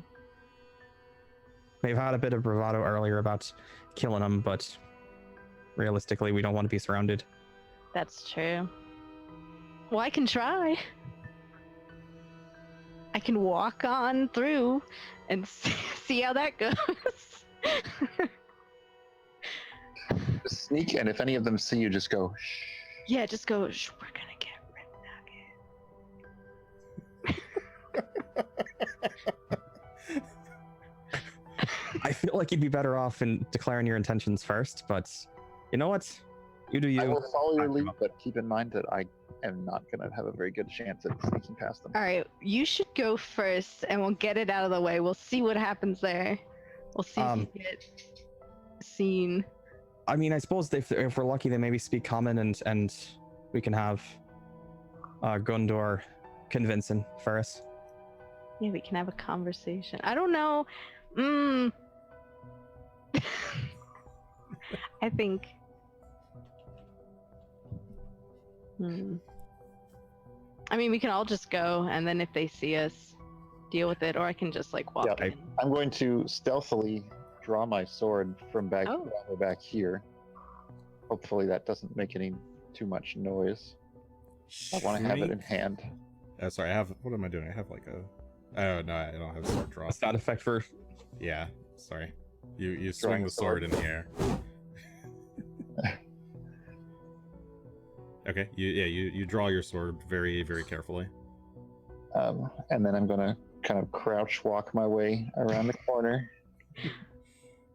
We've had a bit of bravado earlier about killing them, but realistically, we don't want to be surrounded. That's true. Well, I can try. I can walk on through and see how that goes. Just sneak, and if any of them see you, just go, shh. Yeah, just go, "Shh, we're gonna get Rip Nugget." I feel like you'd be better off in declaring your intentions first, but you know what? You do I you. will follow your Back them lead, up. but keep in mind that I am not going to have a very good chance at sneaking past them. Alright, you should go first and we'll get it out of the way. We'll see what happens there. We'll see if you get seen. I mean, I suppose if we're lucky, they maybe speak common, and we can have Gundor convincing for us. Yeah, we can have a conversation. I don't know. I think. I mean, we can all just go, and then if they see us, deal with it, or I can just like walk Yeah. in. I'm going to stealthily draw my sword from back Oh. back here. Hopefully that doesn't make any too much noise. I want to have it in hand. Sorry, what am I doing? I have like a... Oh, no, I don't have sword draw. A stat effect for... Yeah, sorry. You swing the sword in the air. Okay, you draw your sword very, very carefully. And then I'm going to kind of crouch walk my way around the corner.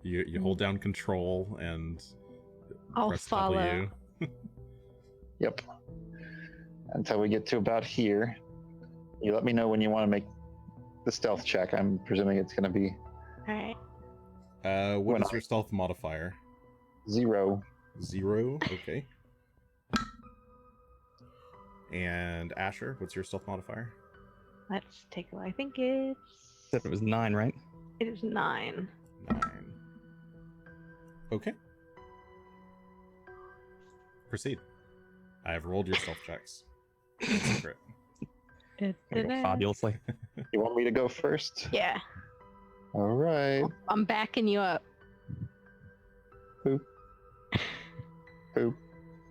You hold down control and I'll press follow. W. Yep. Until we get to about here. You let me know when you want to make the stealth check. I'm presuming it's going to be All right. What is your stealth modifier? 0. 0. Okay. And Asher, what's your stealth modifier? Let's take a look. I think it's. Said it was 9, right? It is 9. 9. Okay. Proceed. I have rolled your stealth checks. Secret. Fabulously. You want me to go first? Yeah. All right. I'm backing you up. Poop. Poop.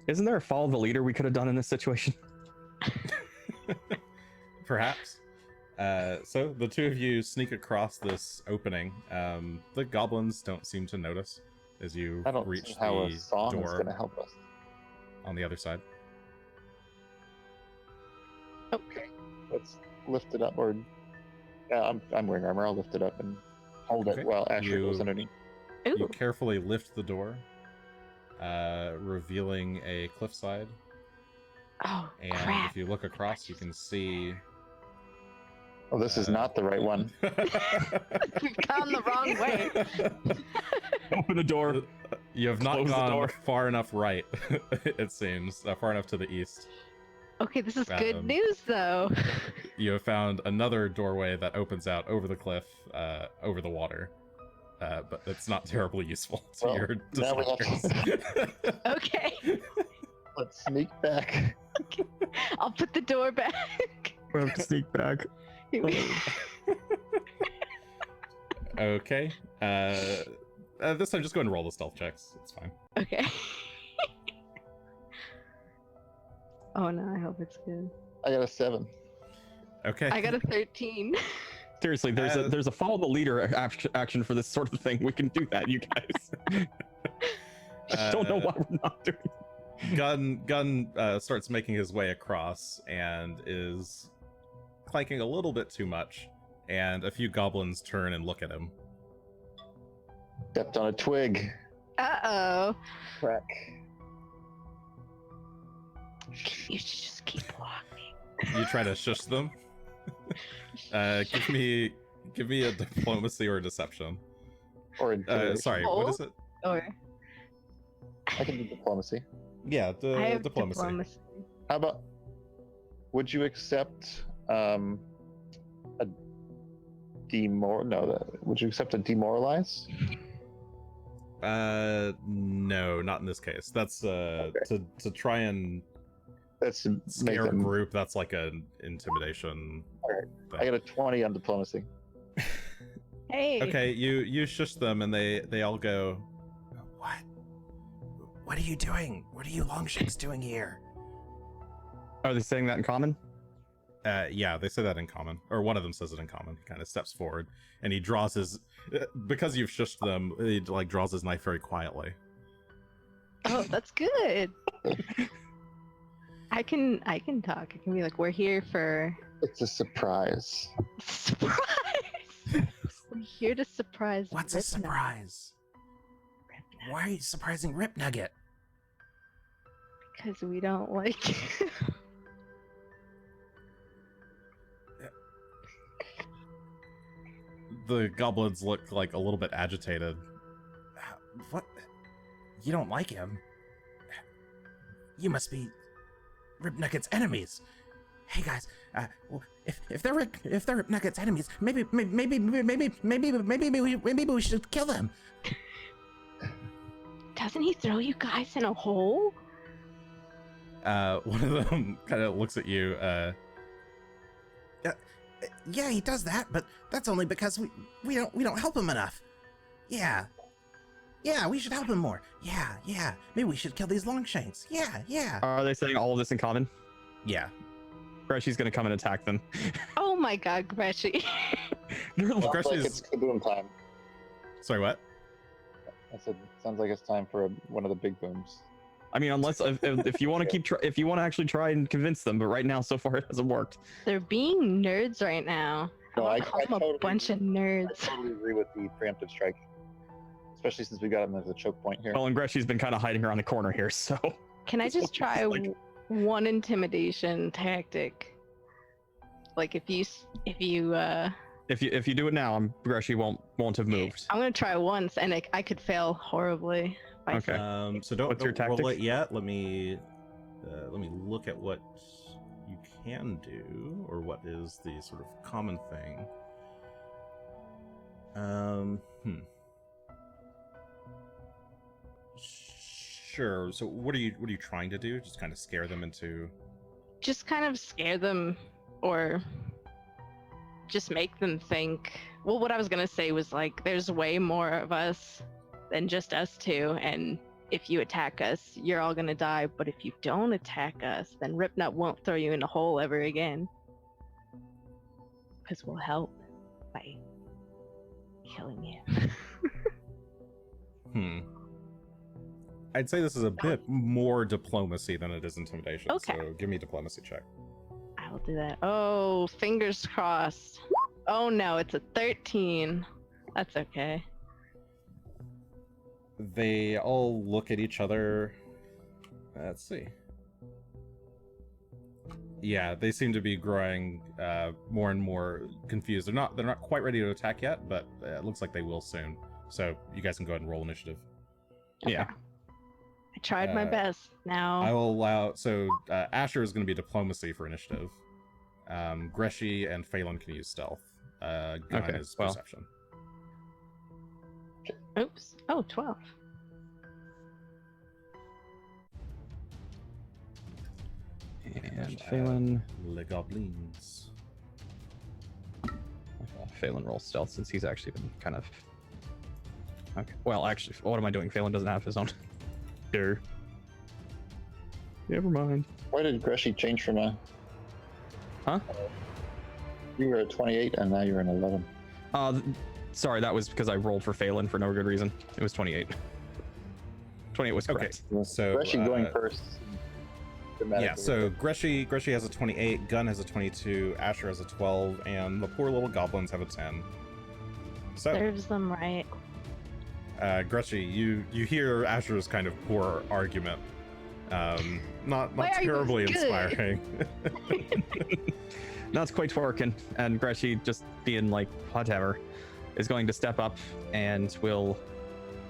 Isn't there a follow the leader we could have done in this situation? Perhaps. So the two of you sneak across this opening. The goblins don't seem to notice as you I don't reach see how a the song is door going to help us. on the other side. Okay. Let's lift it up, or I'm wearing armor. I'll lift it up and hold Okay. it while Asher goes You- underneath. You Ooh. carefully lift the door, revealing a cliffside. Oh, And crap. if you look across, you can see. Oh, this is not the right one. We've gone the wrong way. Open the door. You have not Close the gone door. far enough right, it seems. Far enough to the east. Okay, this is good Um, news, though. You have found another doorway that opens out over the cliff, over the water. But it's not terribly useful to Well, your now we have desires. Okay. Let's sneak back. I'll put the door back. We have to sneak back. Okay. This time, just go ahead and roll the stealth checks. It's fine. Okay. Oh no, I hope it's good. I got a 7. Okay. I got a 13. Seriously, there's a follow the leader action for this sort of thing. We can do that, you guys. I don't know why we're not doing it. Gunn starts making his way across and is clanking a little bit too much, and a few goblins turn and look at him. Stepped on a twig. Uh-oh. Crack. You should just keep walking. You try to shush them. Give me a diplomacy or a deception. Or intimidation. Sorry, what is it? Or I can do diplomacy. Yeah, I have diplomacy. How about, would you accept a would you accept a demoralize? No, not in this case. That's to try and That's to make scare a them. group. That's like an intimidation. Alright. thing. I got a 20 on diplomacy. hey. Okay, you shush them, and they all go. What? What are you doing? What are you longshanks doing here? Are they saying that in common? Yeah, they say that in common, or one of them says it in common. He kind of steps forward, and he draws his. Because you've shushed them, he like draws his knife very quietly. Oh, that's good. I can talk. I can be like, we're here for It's a surprise. surprise. We're here to surprise. What's a Rip Nugget. surprise? Why are you surprising Rip Nugget? Because we don't like. The goblins look like a little bit agitated. What? You don't like him? You must be Rip Nugget's enemies. Hey guys, if they're Rip Nugget's enemies, maybe we should kill them. Doesn't he throw you guys in a hole? One of them kind of looks at you. Yeah, he does that, but that's only because we don't help him enough. Yeah, we should help him more. Yeah. Maybe we should kill these longshanks. Yeah. Are they saying all of this in common? Yeah. Greshy's gonna come and attack them. Oh my god, Greshy. They're Well, like, Greshy Sounds like is- it's kaboom time. Sorry, what? I said, sounds like it's time for one of the big booms. I mean, unless if you want to if you want to actually try and convince them, but right now so far it hasn't worked. They're being nerds right now. No, I I call them a totally bunch of I nerds. totally agree with the preemptive strike, especially since we got him as a choke point here. Well, and Greshy's been kind of hiding around the corner here, so Can I just try like- one intimidation tactic? Like if you if you do it now, Greshy won't have moved. I'm gonna try once, and I could fail horribly. By Okay. So don't, What's your don't roll tactic? it yet. Let me look at what you can do, or what is the sort of common thing. Sure. So what are you trying to do? Just kind of scare them into. just kind of scare them, or just make them think. Well, what I was gonna say was like, there's way more of us than just us two, and if you attack us, you're all gonna die. But if you don't attack us, then Ripnut won't throw you in a hole ever again. Because we'll help by killing you. I'd say this is a bit more diplomacy than it is intimidation. Okay. So give me a diplomacy check. I will do that. Oh, fingers crossed. Oh no, it's a 13. That's okay. They all look at each other. Let's see. Yeah, they seem to be growing more and more confused. They're not quite ready to attack yet, but it looks like they will soon. So you guys can go ahead and roll initiative. Yeah. I tried my best. Now I will allow. So Asher is going to be diplomacy for initiative. Greshy and Phelan can use stealth. Gunn Okay, is well. perception. Oops. Oh, 12. And Phelan. Le Goblins. Phelan rolls stealth since he's actually been kind of. Okay. Well, actually, what am I doing? Phelan doesn't have his own. Durr. Never mind. Why did Greshy change from a? Huh? You were at 28 and now you're an 11. Sorry, that was because I rolled for Phelan for no good reason. It was 28. 28 was Okay. correct. So Greshy going first. yeah, so Greshy has a 28, Gunn has a 22, Asher has a 12, and the poor little goblins have a 10. So, Serves them right. Greshy, you hear Asher's kind of poor argument. Not My terribly argument's good. inspiring. Not quite working, and Greshy, just being like whatever, is going to step up and will.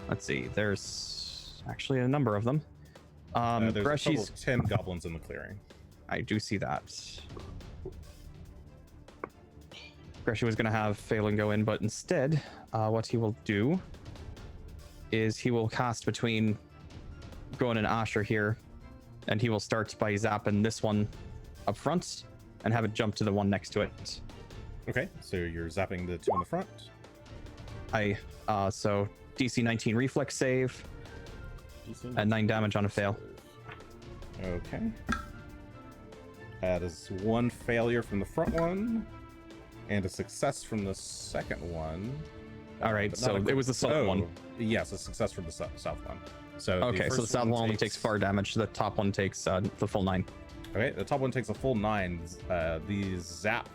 Let's see. There's actually a number of them. There's a total Greshy's. of 10 goblins in the clearing. I do see that. Greshy was going to have Phelan go in, but instead, what he will do is he will cast between Gunn and Asher here, and he will start by zapping this one up front and have it jump to the one next to it. Okay, so you're zapping the two in the front. So DC 19 reflex save and 9 damage on a fail. Okay. That is one failure from the front one, and a success from the second one. All right, But so not a it was the south one. Yes, a success from the south one. So Okay, so the first south one only takes 4 damage. The top one takes the full 9. Okay, the top one takes a full 9. The zap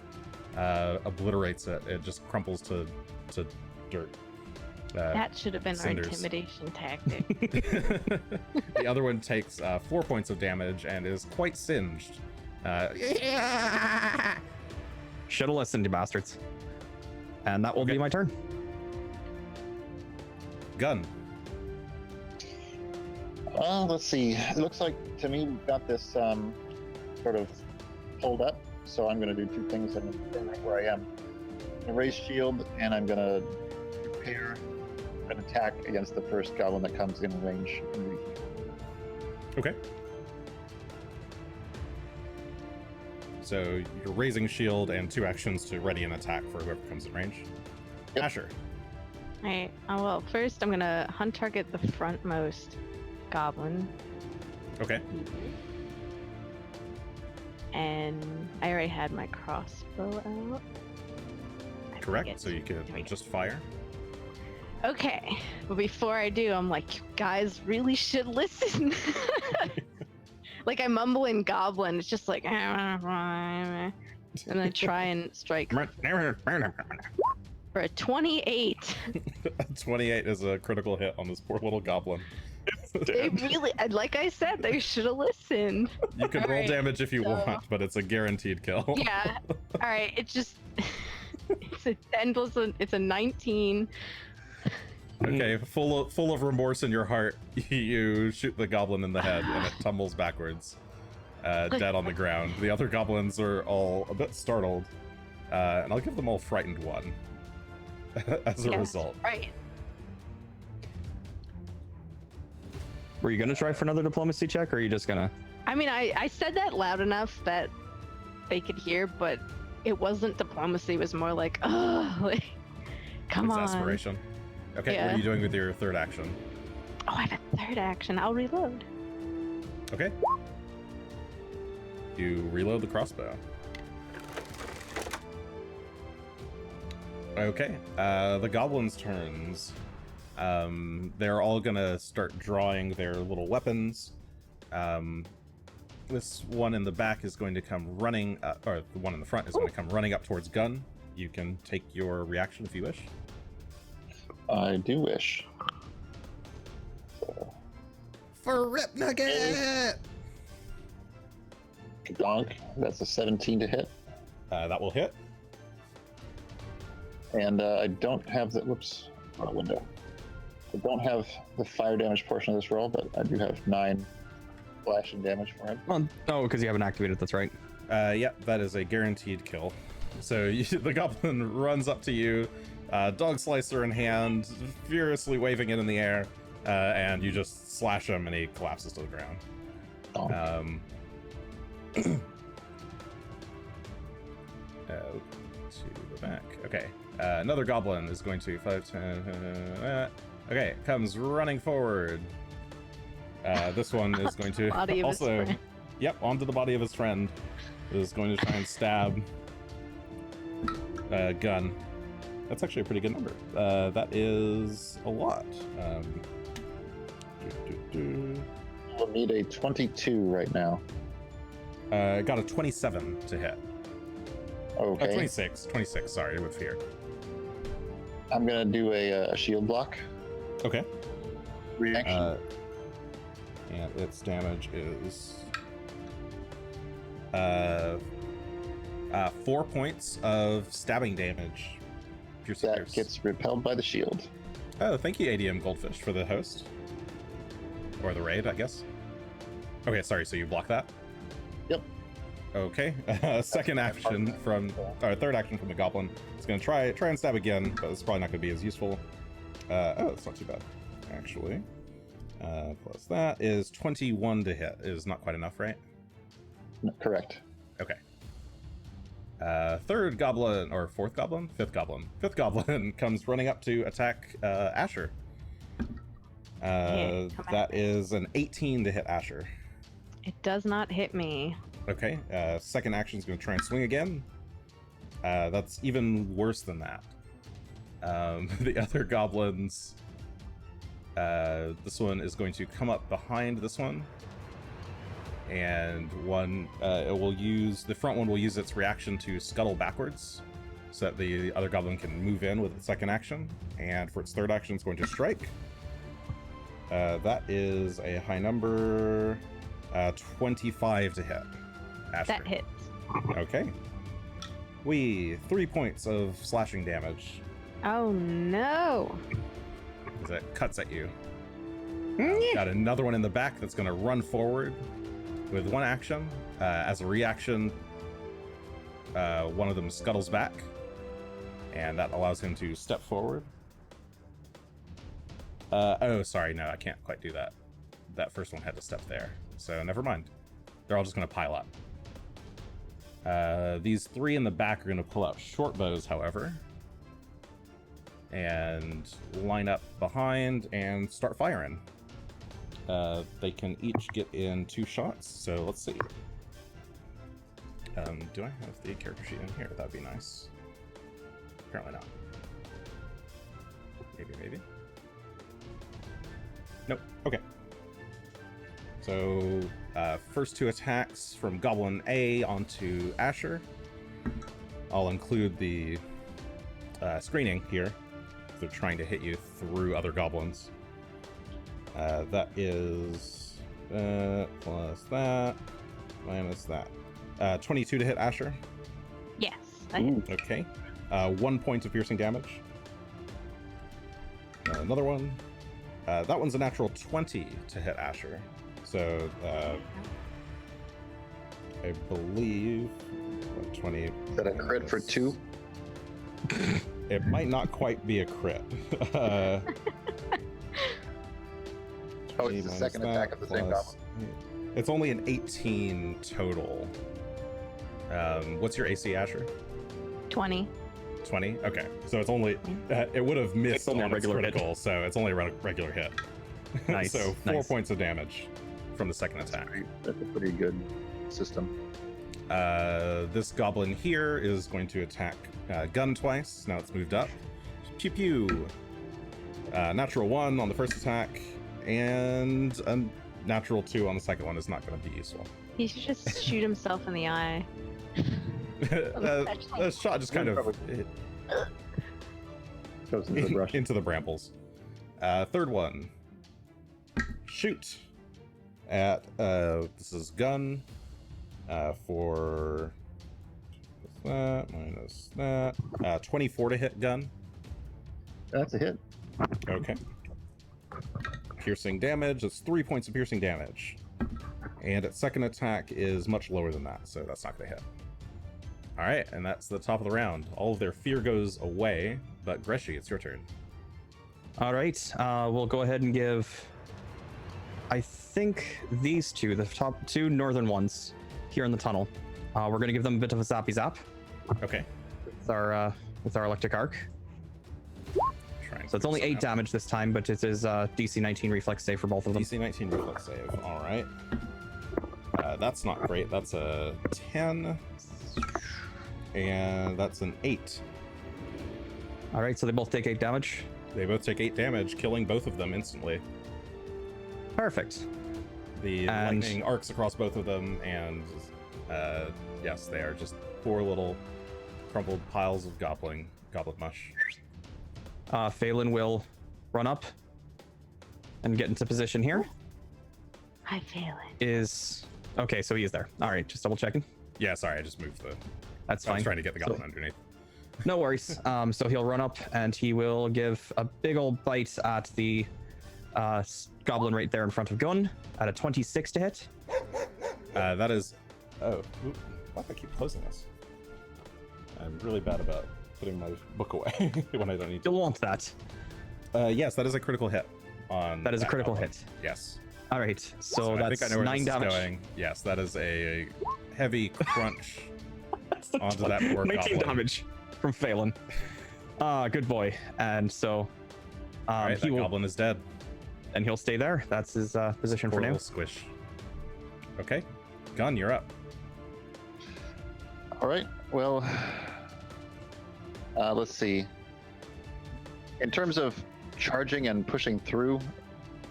obliterates it. It just crumples to dirt. That should have been cinders. our intimidation tactic. The other one takes 4 points of damage and is quite singed. Should have listened, you bastards. And that will be my turn. Gunn. Let's see. It looks like to me we've got this sort of pulled up. So I'm going to do two things and right where I am. I'm going to raise shield and I'm going to prepare an attack against the first goblin that comes in range. Okay. So you're raising shield and 2 actions to ready an attack for whoever comes in range. Yep. Asher. Alright, well, first I'm gonna hunt target the frontmost goblin. Okay. And I already had my crossbow out. I Correct. forget So you to- can there we go. just fire. Okay, but before I do, I'm like, you guys really should listen. Like I mumble in goblin, it's just like I'm gonna try and strike for a 28. 28 is a critical hit on this poor little goblin. They really, like I said, they should have listened. You can roll Alright, damage if you so- want, but it's a guaranteed kill. Yeah. All right. It just it's a 10 plus it's a 19. Okay, full of remorse in your heart, you shoot the goblin in the head and it tumbles backwards, dead on the ground. The other goblins are all a bit startled, and I'll give them all frightened 1 as a result. Right. Were you gonna try for another diplomacy check, or are you just gonna? I mean, I said that loud enough that they could hear, but it wasn't diplomacy. It was more like, oh, like, come on. Exasperation. Okay, what Yeah. are you doing with your third action? Oh, I have a third action. I'll reload. Okay. You reload the crossbow. Okay, the goblins' turns. They're all gonna start drawing their little weapons. This one in the back is going to come running, or the one in the front is going to come running up towards Gunn. You can take your reaction if you wish. I do wish. For Rip Nugget! Donk. That's a 17 to hit. That will hit. And I don't have the. Whoops. On a window. I don't have the fire damage portion of this roll, but I do have 9 slashing damage for him. Oh, because you haven't activated. That's right. Yep, that is a guaranteed kill. So the goblin runs up to you, dog slicer in hand, furiously waving it in the air, and you just slash him and he collapses to the ground. Oh. To the back. Okay. Another goblin is going to 5, 10. Okay, comes running forward. This one is going to Body of his also, friend. yep, onto the body of his friend. Is going to try and stab Gunn. That's actually a pretty good number. That is a lot. We'll need a 22 right now. Got a 27 to hit. Okay. 26, sorry, with fear. I'm gonna do a shield block Okay. reaction. And its damage is 4 points of stabbing damage. Pierce that pierce. gets repelled by the shield. Oh, thank you, ADM Goldfish, for the host. Or the raid, I guess. Okay, sorry, so you block that? Yep. Okay. Second action from, or third action from the goblin. It's gonna try and stab again, but it's probably not gonna be as useful. Oh, it's not too bad, actually. Plus that is 21 to hit. Is not quite enough, right? No, correct. Okay. Third goblin, or fourth goblin? Fifth goblin comes running up to attack Asher. That is an 18 to hit Asher. It does not hit me. Okay, second action is going to try and swing again. That's even worse than that. The other goblins, this one is going to come up behind this one, and the front one will use its reaction to scuttle backwards, so that the other goblin can move in with its second action, and for its third action, it's going to strike. That is a high number, 25 to hit. Asher. That hits. Okay. 3 points of slashing damage Oh no. as it cuts at you. Got another one in the back that's going to run forward with one action. As a reaction, one of them scuttles back, and that allows him to step forward. Oh, sorry, no, I can't quite do that. That first one had to step there, so never mind. They're all just going to pile up. These 3 in the back are going to pull out short bows, however, and line up behind and start firing. They can each get in 2 shots, so let's see. Do I have the character sheet in here? That'd be nice. Apparently not. Maybe. Nope. Okay. So, first 2 attacks from Goblin A onto Asher. I'll include the screening here. They're trying to hit you through other goblins. That is plus that minus that. 22 to hit Asher. Yes. I hit. Okay. 1 point of piercing damage. Another one. That one's a natural 20 to hit Asher. So I believe 20. Is that a crit for 2? It might not quite be a crit. Oh, it's the second attack of the same goblin. It's only an 18 total. What's your AC, Asher? 20. 20? Okay. So it's only... it would have missed It's only a on its regular critical, so it's only a regular hit. Nice. So 4 nice. points of damage from the second attack. That's a pretty good system. This goblin here is going to attack Gunn twice. Now it's moved up. Pew pew. Natural 1 on the first attack, and a natural 2 on the second one is not going to be useful. He should just shoot himself in the eye. The shot just kind of Goes into the brush. into the brambles. Third one. Shoot at this is Gunn for that minus that 24 to hit Gunn. That's a hit. Okay. Piercing damage. That's 3 points of piercing damage, and its second attack is much lower than that, so that's not going to hit. All right, and that's the top of the round. All of their fear goes away, but Greshy, it's your turn. All right, we'll go ahead and give, I think, these two, the top two northern ones here in the tunnel. We're going to give them a bit of a zappy zap Okay. with our electric arc. Try and So it's only figure 8 this out. damage this time, but it is DC 19 reflex save for both of them. DC 19 reflex save. All right. That's not great. That's a 10. And that's an 8. All right, so they both take 8 damage. They both take 8 damage, killing both of them instantly. Perfect. The And- lightning arcs across both of them, and yes, they are just poor little crumpled piles of goblin mush. Phelan will run up and get into position here. I fail it. Is okay, so he is there. All right, just double checking. Yeah, sorry, I just moved the. That's I was fine. trying to get the goblin underneath. No worries. So he'll run up and he will give a big old bite at the goblin right there in front of Gunn at a 26 to hit. That is. Oh, why do I keep closing this? I'm really bad about putting my book away when I don't need to. You'll want that. Yes, that is a critical hit. On That is a critical goblin. hit. Yes. All right, so I that's think I know where 9 this damage. is going. Yes, that is a heavy crunch onto that poor 19 goblin. damage from Phelan. Good boy. And so All right, he that will, goblin is dead. and he'll stay there. That's his position Poor for now. little squish. Okay, Gunn, you're up. All right. Well, let's see. In terms of charging and pushing through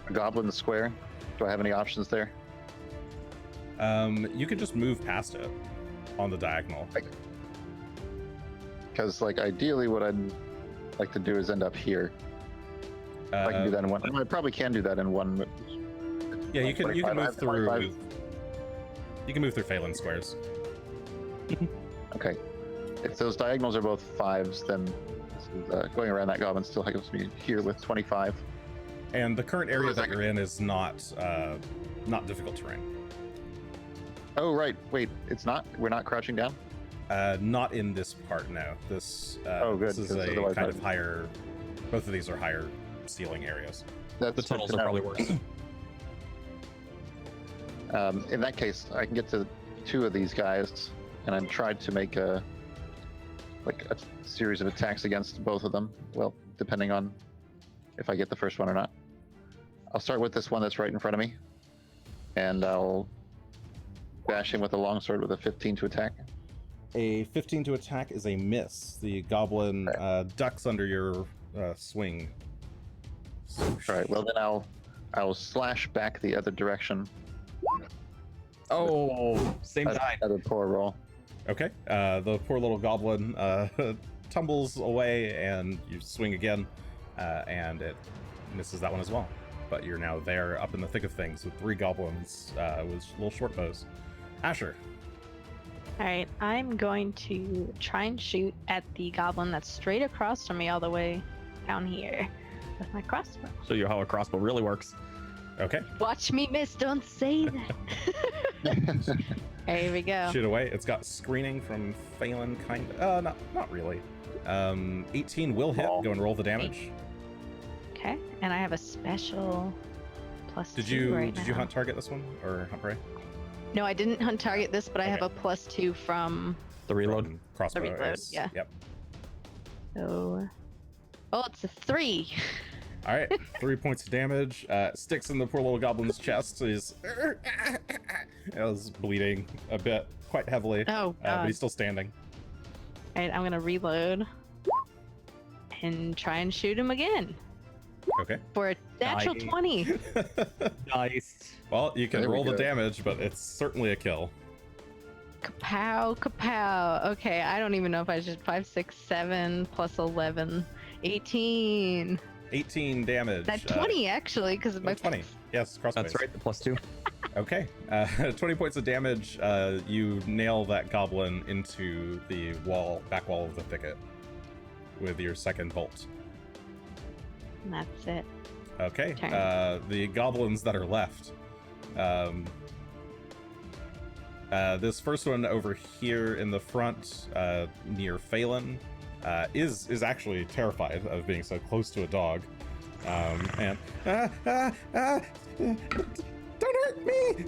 a goblin square, do I have any options there? You could just move past it on the diagonal. Because, like, ideally, what I'd like to do is end up here. I can do that in one. I probably can do that in one. Yeah, you can 25, move through. 25. You can move through Phelan squares. Okay. If those diagonals are both 5s, then going around that goblin still helps me here with 25. And the current area that you're in is not difficult terrain. Oh, right. Wait, it's not? We're not crouching down? Not in this part, no. This Oh, good, This is 'cause a otherwise kind I'd- of higher. Both of these are higher ceiling areas. That's The good tunnels to are know. probably worse. In that case, I can get to 2 of these guys, and I'm tried to make a series of attacks against both of them. Well, depending on if I get the first one or not. I'll start with this one that's right in front of me, and I'll bash him with a longsword with a 15 to attack. A 15 to attack is a miss. The goblin ducks under your swing. All right. Well, then I'll slash back the other direction. Oh, same That's die. another poor roll. Okay. The poor little goblin tumbles away, and you swing again, and it misses that one as well. But you're now there, up in the thick of things, with 3 goblins with little short bows. Asher. All right, I'm going to try and shoot at the goblin that's straight across from me all the way down here with my crossbow. Show you how a crossbow really works. Okay. Watch me miss, don't say that. Okay, here we go. Shoot away. It's got screening from Phelan, kind of. Not really. 18 will hit. Go and roll the damage. Okay, and I have a special +2 Did you right now. hunt target this one or hunt prey? No, I didn't hunt target this, but I have Okay. a +2 from. The reload. From crossbow. The reload, is- yeah. Yep. So, oh, it's a 3. All right. 3 points of damage. Sticks in the poor little goblin's chest. He's bleeding a bit, quite heavily. Oh But god. he's still standing. All right, I'm gonna reload and try and shoot him again Okay. for a natural Nice. 20. Nice. Well, you can There we roll the go. damage, but it's certainly a kill. Kapow, kapow. Okay, I don't even know if I should 5, 6, 7 plus 11, 18. 18 damage. That 20 actually, because of my 20. Yes, crossbow. That's right. The +2. Okay. 20 points of damage. You nail that goblin into the back wall of the thicket with your second bolt. And that's it. Okay. Turn. The goblins that are left. This first one over here in the front, near Phelan, is actually terrified of being so close to a dog. And don't hurt me!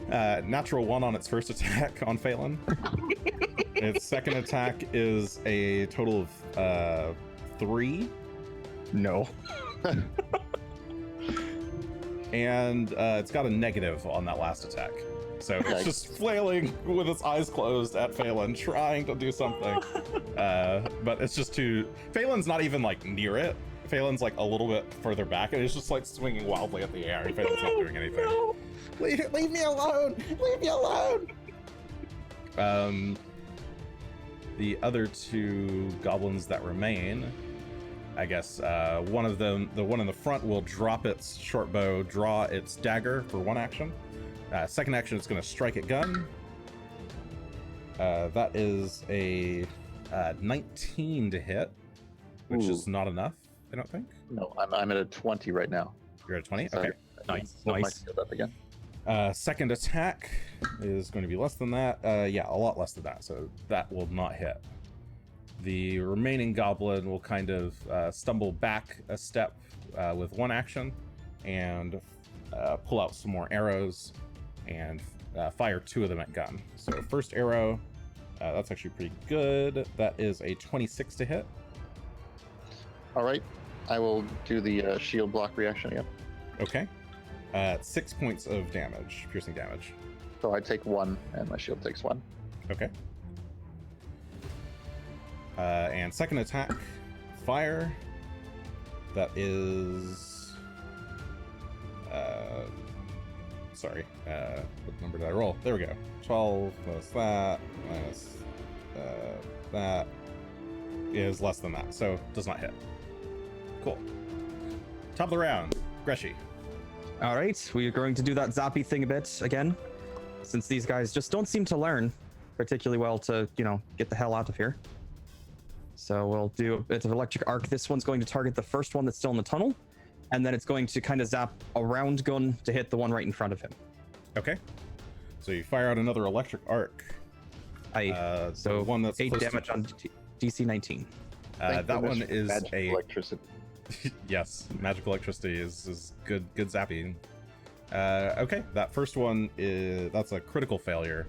Natural 1 on its first attack on Phelan. Its second attack is a total of 3. No. And it's got a negative on that last attack. So it's Yikes. just flailing with its eyes closed at Phelan, trying to do something. But it's just too... Phelan's not even, like, near it. Phelan's, like, a little bit further back, and it's just, like, swinging wildly at the air, and Phelan's not doing anything. No. Leave me alone! Leave me alone! The other 2 goblins that remain... I guess one of them, the one in the front, will drop its short bow, draw its dagger for 1 action. Second action, it's going to strike at Gunn. That is a 19 to hit, which Ooh. is not enough, I don't think. No, I'm at a 20 right now. You're at 20? Sorry. Okay. Nice. Hold my Nice. shield up again. Second attack is going to be less than that. Yeah, a lot less than that, so that will not hit. The remaining goblin will kind of stumble back a step with 1 action and pull out some more arrows and fire 2 of them at Gunn. So first arrow, that's actually pretty good. That is a 26 to hit. All right, I will do the shield block reaction again. Okay. 6 points of damage, piercing damage. So I take 1, and my shield takes 1. Okay. And second attack, fire. That is... sorry. What number did I roll? There we go. 12 plus that, minus that is less than that, so does not hit. Cool. Top of the round, Greshy. All right, we are going to do that zappy thing a bit again, since these guys just don't seem to learn particularly well to, get the hell out of here. So we'll do a bit of electric arc. This one's going to target the first one that's still in the tunnel, and then it's going to kind of zap around Gunn to hit the one right in front of him. Okay. So you fire out another electric arc. So the one that's 8 close to- damage on DC 19. Thank that goodness one for is magic a electricity. yes, magical electricity is good zapping. Okay, that first one that's a critical failure.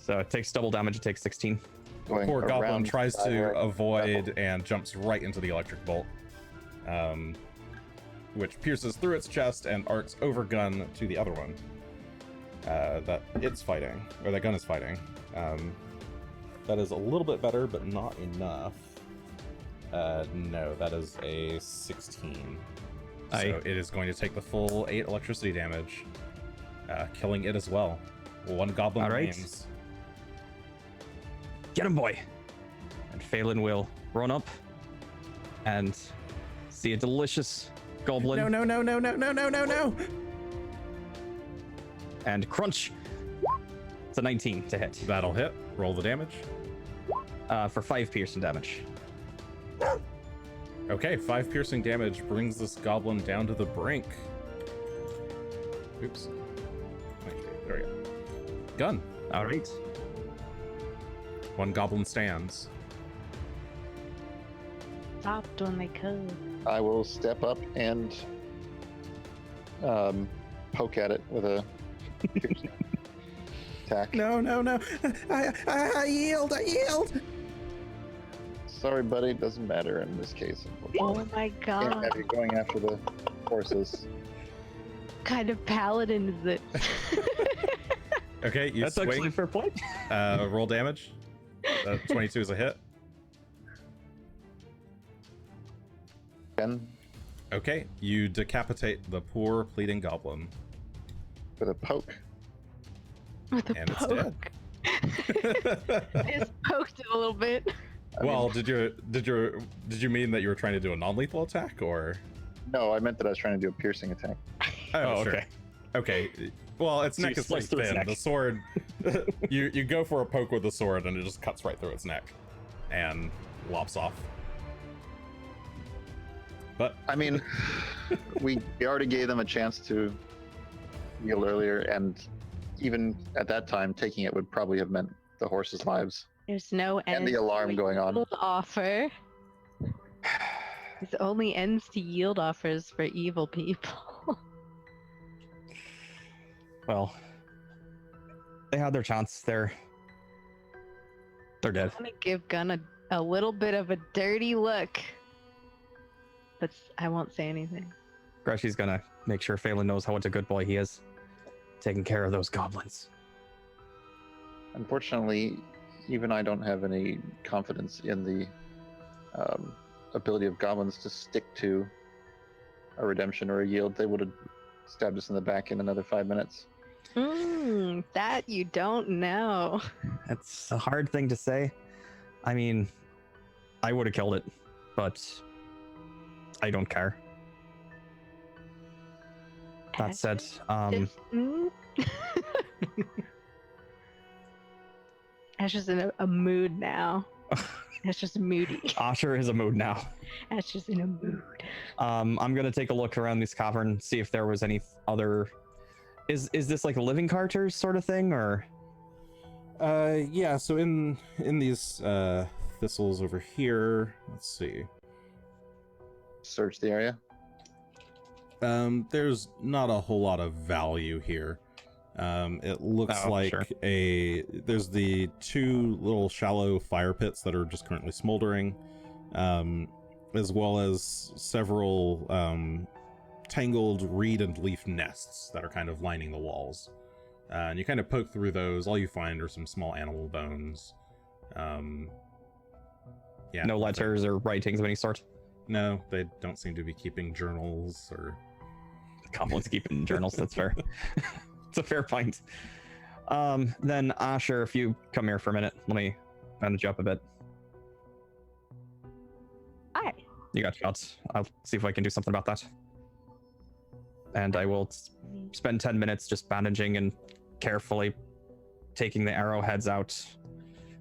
So it takes double damage. It takes 16. Going Poor goblin around tries to fire. avoid and jumps right into the electric bolt, which pierces through its chest and arcs over Gunn to the other one that it's fighting, or that Gunn is fighting. That is a little bit better, but not enough. No, that is a 16. So it is going to take the full 8 electricity damage, killing it as well. 1 goblin All right. remains. Get him, boy. And Phelan will run up and see a delicious goblin. No. And crunch. It's a 19 to hit. That'll hit. Roll the damage. For 5 piercing damage. Okay, 5 piercing damage brings this goblin down to the brink. Oops. Okay, there we go. Gun. All right. One goblin stands. Stopped when they could. I will step up and poke at it with a piercing attack. No. I yield. Sorry, buddy. It doesn't matter in this case. Oh my Can't god. have you going after the horses. What kind of paladin is it? Okay, you That's actually swing. fair play. Roll damage. 22 is a hit. 10 Okay, you decapitate the poor pleading goblin. with a poke. With a And it's poke. I just poked it a little bit. Well, did you mean that you were trying to do a non-lethal attack, or? No, I meant that I was trying to do a piercing attack. Oh, sure. okay. Okay. Well, its So neck you is pretty slice through its thin. neck. The sword, you go for a poke with the sword, and it just cuts right through its neck, and lops off. But I mean, we already gave them a chance to yield earlier, and even at that time, taking it would probably have meant the horses' lives. There's no end. And the alarm to a going on. yield offer. There's only ends to yield offers for evil people. Well, they had their chance. They're dead. I'm gonna give Gunn a little bit of a dirty look. But I won't say anything. Greshy's gonna make sure Phelan knows how much a good boy he is, taking care of those goblins. Unfortunately, even I don't have any confidence in the ability of goblins to stick to a redemption or a yield. They would have stabbed us in the back in another 5 minutes. That you don't know. It's a hard thing to say. I mean, I would have killed it, but I don't care. That said, Ash is in a mood now. That's just moody. Asher is a mood now. Ash is in a mood. I'm gonna take a look around this cavern, see if there was any other. Is this like a living carters sort of thing, or? yeah. So in these thistles over here, let's see. Search the area. There's not a whole lot of value here. It looks like sure. there's the 2 little shallow fire pits that are just currently smoldering, as well as several tangled reed and leaf nests that are kind of lining the walls. And you kind of poke through those. All you find are some small animal bones. Yeah. No letters or writings of any sort. No, they don't seem to be keeping journals or. Goblins keeping journals. That's fair. It's a fair point. Then Asher, if you come here for a minute, let me bandage you up a bit. Hi. You got shots. I'll see if I can do something about that. And I will spend 10 minutes just bandaging and carefully taking the arrowheads out.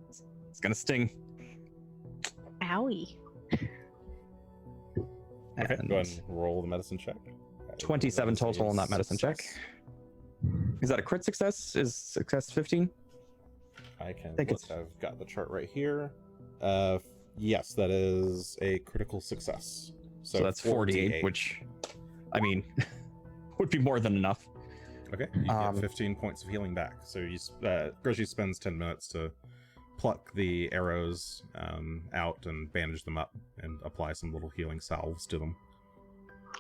It's gonna sting. Owie. Okay, And go ahead and roll the medicine check. 27 total on that medicine check. Is that a crit success? Is success 15? I can think look. it's- I've got the chart right here. Yes, that is a critical success. So that's 48, which, I mean, would be more than enough. Okay, you get 15 points of healing back. So you, Greshy spends 10 minutes to pluck the arrows out and bandage them up and apply some little healing salves to them.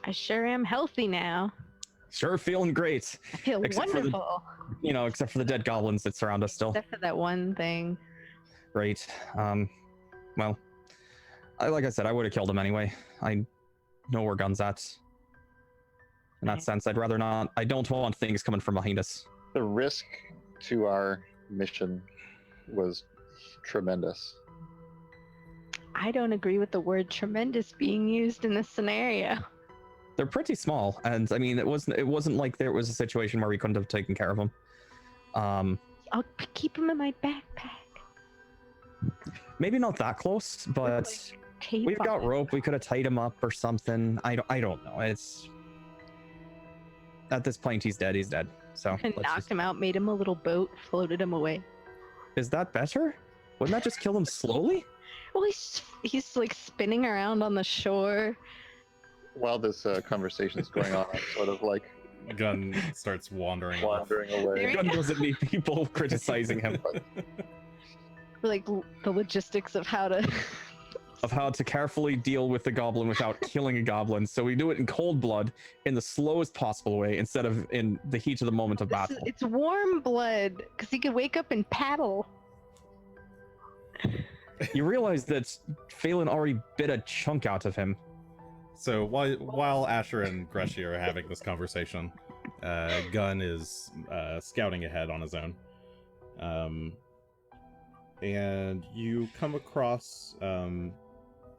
I sure am healthy now. Sure, feeling great. I feel Except for the- wonderful. Except for the dead goblins that surround us still. Except for that one thing. Great. Well, like I said, I would have killed him anyway. I know where Gunn's at. In that sense, I'd rather not. I don't want things coming from behind us. The risk to our mission was tremendous. I don't agree with the word tremendous being used in this scenario. They're pretty small, and I mean, it wasn't like there was a situation where we couldn't have taken care of them. I'll keep them in my backpack. Maybe not that close, but Tape we've on got it. rope. We could have tied him up or something. I don't know. It's at this point he's dead. He's dead. So And let's knocked just- him out, made him a little boat, floated him away. Is that better? Wouldn't that just kill him slowly? Well, he's like spinning around on the shore. While this conversation's going on, I'm sort of like Gunn starts wandering off. wandering away. Gunn doesn't need people criticizing him Like the logistics of how to. of how to carefully deal with the goblin without killing a goblin. So we do it in cold blood, in the slowest possible way, instead of in the heat of the moment of battle. It's warm blood because he could wake up and paddle. You realize that Phelan already bit a chunk out of him. So while Asher and Greshy are having this conversation, Gunn is scouting ahead on his own. And you come across...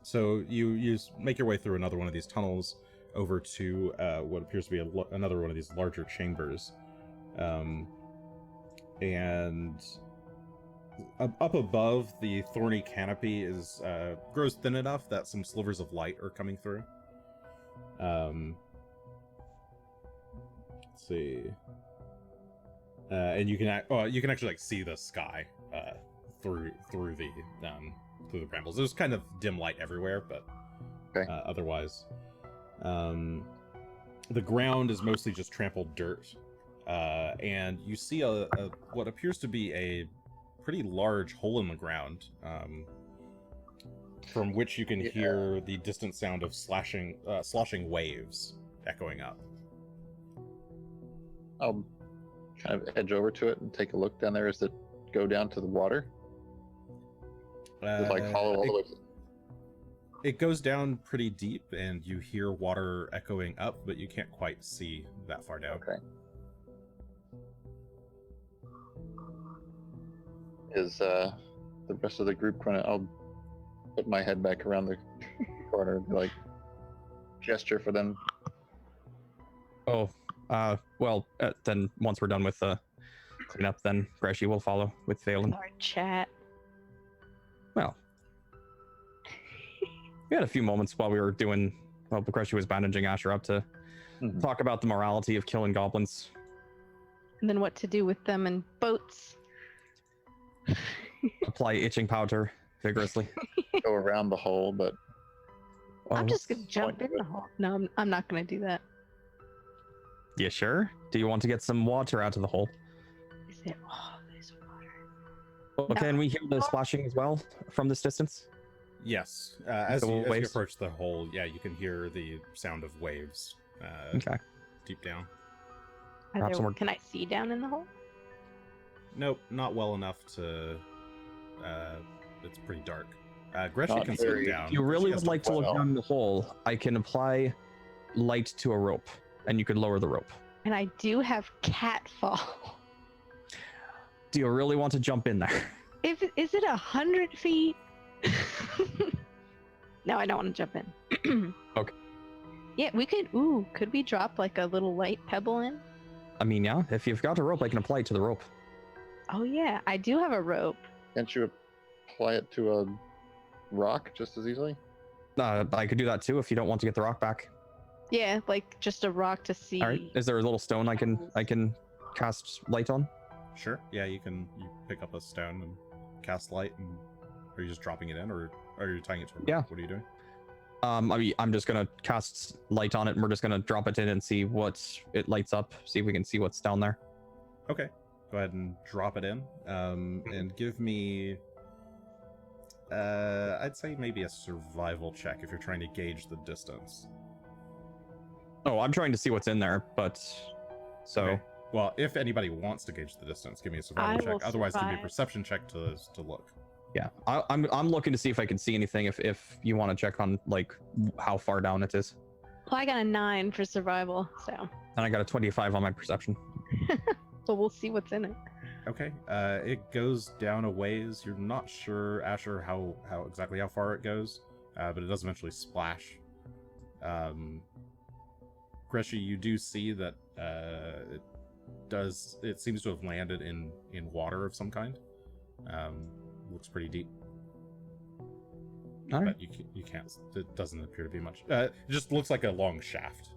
so you make your way through another one of these tunnels over to what appears to be another one of these larger chambers. And up above, the thorny canopy grows thin enough that some slivers of light are coming through. Let's see. And you can actually like see the sky through the brambles. There's kind of dim light everywhere, but Okay. Otherwise, the ground is mostly just trampled dirt, and you see a what appears to be a pretty large hole in the ground, from which you can hear the distant sound of sloshing waves echoing up. I'll kind of edge over to it and take a look down there. Does it go down to the water? Is it like hollow all the way? It goes down pretty deep, and you hear water echoing up, but you can't quite see that far down. Okay. Is the rest of the group gonna? I'll put my head back around the corner and like gesture for them. Oh, well, then once we're done with the cleanup, then Greshy will follow with Phelan. Our chat. Well, we had a few moments while we were Greshy was bandaging Asher up to talk about the morality of killing goblins. And then what to do with them in boats. Apply itching powder vigorously. Go around the hole, but I'm just gonna what's the jump point in of the hole. No, I'm not gonna do that. You sure? Do you want to get some water out of the hole? Is it? Oh, there's water. Okay, and we hear the splashing as well from this distance. Yes, as The you waves? approach the hole, yeah, you can hear the sound of waves Okay. deep down. Perhaps more- Can I see down in the hole? Nope, not well enough to. It's pretty dark. Greshy Not can very- see down. If you really She has would like to look well. down the hole, I can apply light to a rope, and you could lower the rope. And I do have catfall. Do you really want to jump in there? Is it 100 feet? No, I don't want to jump in. Okay. Yeah, we could. Ooh, could we drop like a little light pebble in? I mean, yeah, if you've got a rope, I can apply it to the rope. Oh yeah, I do have a rope. can't you apply it to a rock just as easily? I could do that too if you don't want to get the rock back. Yeah, like just a rock to see. All right. Is there a little stone I can cast light on? Sure. Yeah, you pick up a stone and cast light. And are you just dropping it in, or are you tying it to a rope? Yeah. What are you doing? I mean, I'm just gonna cast light on it, and we're just gonna drop it in and see what it lights up. See if we can see what's down there. Okay. Go ahead and drop it in. And give me. I'd say maybe a survival check if you're trying to gauge the distance. Oh, I'm trying to see what's in there, but so Okay. Well, if anybody wants to gauge the distance, give me a survival I check. will Otherwise, give me a survive. perception check to look. yeah, I'm looking to see if I can see anything. If you want to check on like how far down it is, Well, I got a 9 for survival, so and I got a 25 on my perception. but we'll see what's in it. Okay. It goes down a ways. You're not sure, Asher, how exactly how far it goes, but it does eventually splash. Greshy, you do see that it seems to have landed in water of some kind. Looks pretty deep. All right. But you can't. It doesn't appear to be much. It just looks like a long shaft.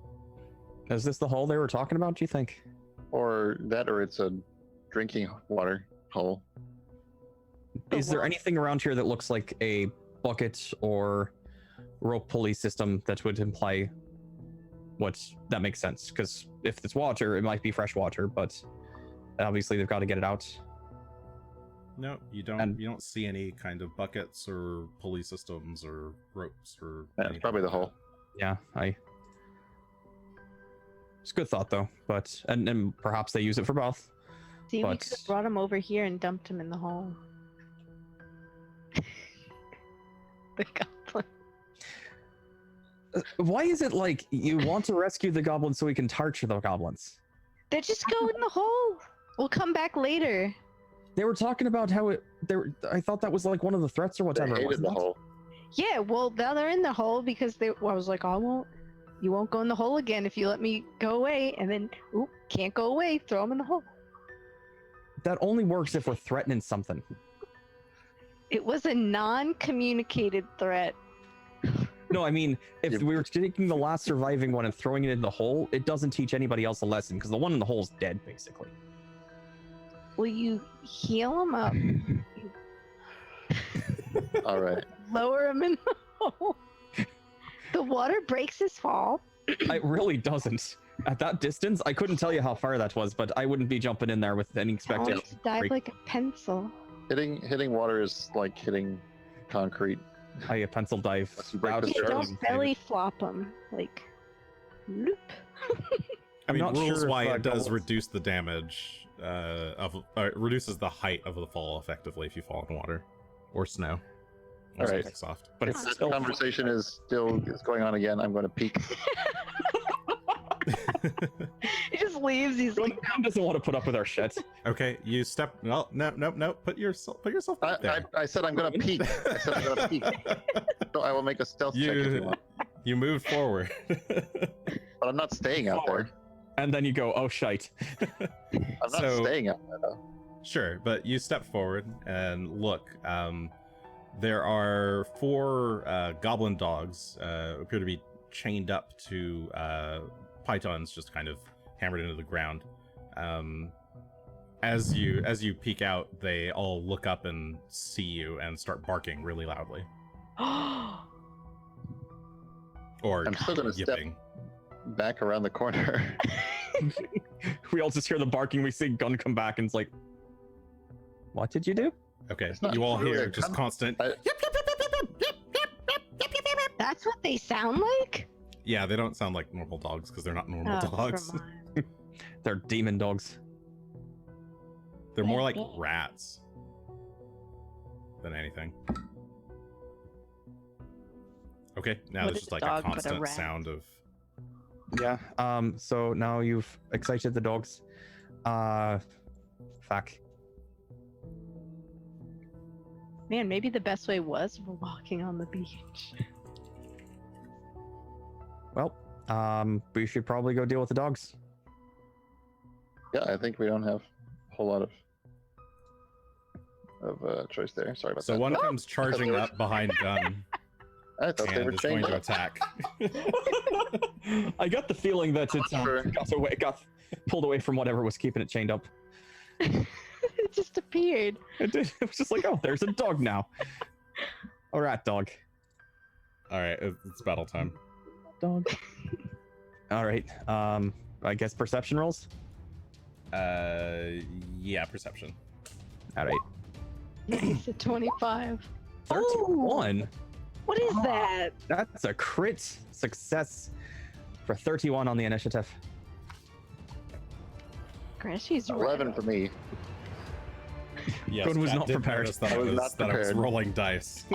Is this the hole they were talking about, do you think? Or that, or it's a drinking water hole. Is there anything around here that looks like a bucket or rope pulley system that would imply what that makes sense? Because if it's water, it might be fresh water, but obviously they've got to get it out. No, you don't. And- you don't see any kind of buckets or pulley systems or ropes or. That's anything probably the like that. hole. Yeah, it's a good thought though, but and perhaps they use it for both. See, we But- could have brought him over here and dumped him in the hole. The goblin. Why is it like you want to rescue the goblins so we can torture the goblins? They just go in the hole. We'll come back later. They were talking about how I thought that was like one of the threats or They whatever. hated wasn't the it? hole. Yeah, well, now they're in the hole because I was like, you won't go in the hole again if you let me go away. And then, can't go away. Throw them in the hole. That only works if we're threatening something. It was a non-communicated threat. No, I mean, if Yep. we were taking the last surviving one and throwing it in the hole, it doesn't teach anybody else a lesson because the one in the hole is dead, basically. Will you heal him up? All right. Lower him in the hole. The water breaks his fall. It really doesn't. At that distance, I couldn't tell you how far that was, but I wouldn't be jumping in there with any Tell him expectation. to dive break. like a pencil. Hitting water is like hitting concrete. A pencil dive. Unless you break Out the of You surface. the- don't belly flop him. Like, loop. I mean, not rules sure why if it does goblins- reduce the damage it reduces the height of the fall effectively if you fall in water or snow. Or All right. something soft. But If it's this still conversation is going on again, I'm going to peek. He just leaves. He's like, Gunn doesn't want to put up with our shit. Okay, you step. No. Put yourself back there. I said I'm going to peek. I said I'm going to peek. So I will make a stealth check if you want. You moved forward. But I'm not staying out Forward. there. And then you go, oh shite. I'm not So- staying out there though. Sure, but you step forward and look. There are 4 goblin dogs appear to be chained up to pythons, just kind of hammered into the ground. As you peek out, they all look up and see you and start barking really loudly, or I'm still going to step yipping. back around the corner. We all just hear the barking. We see Gunn come back and it's like, what did you do? Okay, It's not you all really hear a just con- constant. that's what they sound like? Yeah, they don't sound like normal dogs because they're not normal Oh, dogs. never mind. They're demon dogs. They're more like rats than anything. Okay, now What there's is just a like dog a but a constant rat? sound of. Yeah. So now you've excited the dogs. Fuck. Man, maybe the best way was we're walking on the beach. Well, we should probably go deal with the dogs. Yeah, I think we don't have a whole lot of choice there. Sorry about So that. one comes charging up behind Gunn I thought they and were is going chained to up. attack. I got the feeling that it Sure. got pulled away from whatever was keeping it chained up. It just appeared. It did. It was just like, oh, there's a dog now. A rat dog. All right, it's battle time. Dog. All right. I guess perception rolls. Yeah, perception. All right. Nice, a 25. 31. What is that? That's a crit success for 31 on the initiative. Greshy's 11 for me. Yes, Gunn was Pat not did prepared. notice That I I was was, not that I was prepared. rolling dice.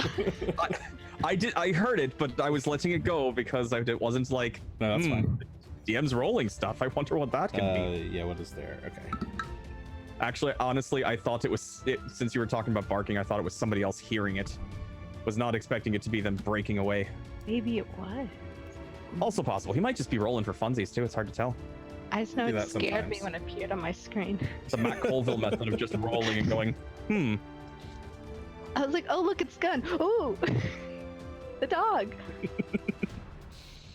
I heard it, but I was letting it go because it wasn't like No, that's fine. DM's rolling stuff. I wonder what that can be. Yeah, what is there? Okay. Actually, honestly, I thought it was since you were talking about barking, I thought it was somebody else hearing it. Was not expecting it to be them breaking away. Maybe it was. Also possible. He might just be rolling for funsies too. It's hard to tell. I just know Do it that scared me sometimes. when it appeared on my screen. The Matt Colville method of just rolling and going, I was like, oh, look, it's Gunn. Ooh, the dog.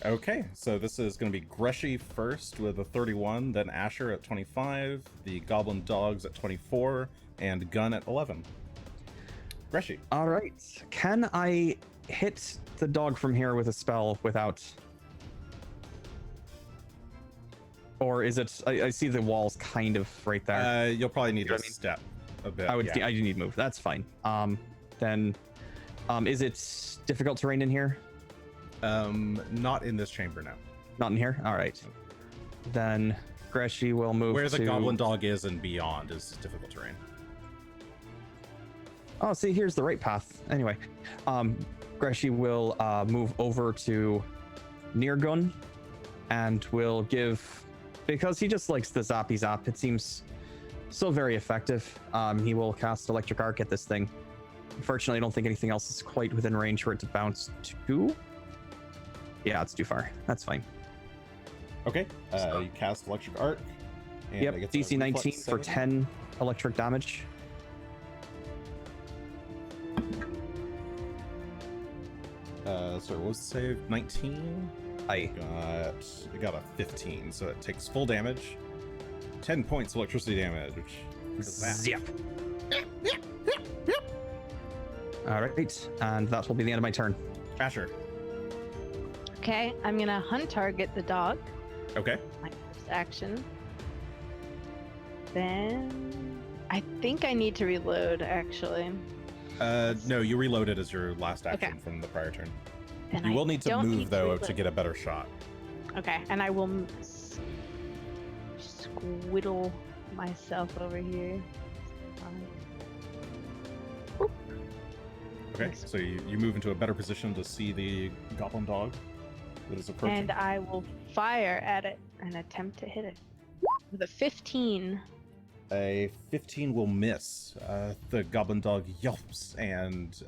Okay, so this is going to be Greshy first with a 31, then Asher at 25, the Goblin Dogs at 24, and Gunn at 11. Greshy. All right. Can I hit the dog from here with a spell without? Or is it? I see the walls kind of right there. You'll probably need You know to what I mean? step a bit. I would. yeah. I do need move. That's fine. Then, is it difficult terrain in here? Not in this chamber now. Not in here. All right. Then Greshy will move Where the to... Goblin Dog is and beyond is difficult terrain. Oh, see, here's the right path. Anyway, Greshy will move over to near Gunn and will give, because he just likes the zappy zap. It seems so very effective. He will cast Electric Arc at this thing. Unfortunately, I don't think anything else is quite within range for it to bounce to. Yeah, it's too far. That's fine. Okay, you cast Electric Arc. And Yep, it gets a DC 19 reflex for saving. 10 electric damage. Sorry, what was the save? 19? I It got a 15, so it takes full damage. 10 points of electricity damage. zip. All right, and that will be the end of my turn. Asher. Okay, I'm gonna hunt target the dog. Okay. My first action. Then I think I need to reload actually. No, you reloaded as your last action Okay. from the prior turn. And You I will need to don't move need though reload. to get a better shot. Okay, and I will squiddle myself over here. Oop. Okay, so you move into a better position to see the Goblin Dog that is approaching. And I will fire at it and attempt to hit it with a 15. A 15 will miss. The Goblin Dog yelps and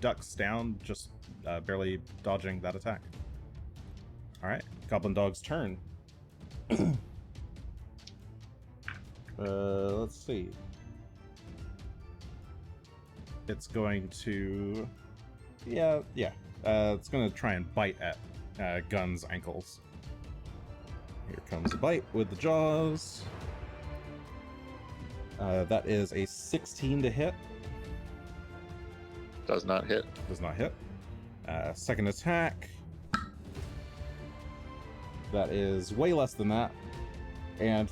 ducks down, just barely dodging that attack. All right, Goblin Dog's turn. Let's see. It's going to, it's going to try and bite at Gunn's ankles. Here comes a bite with the jaws. That is a 16 to hit. Does not hit. Does not hit. Second attack. That is way less than that. And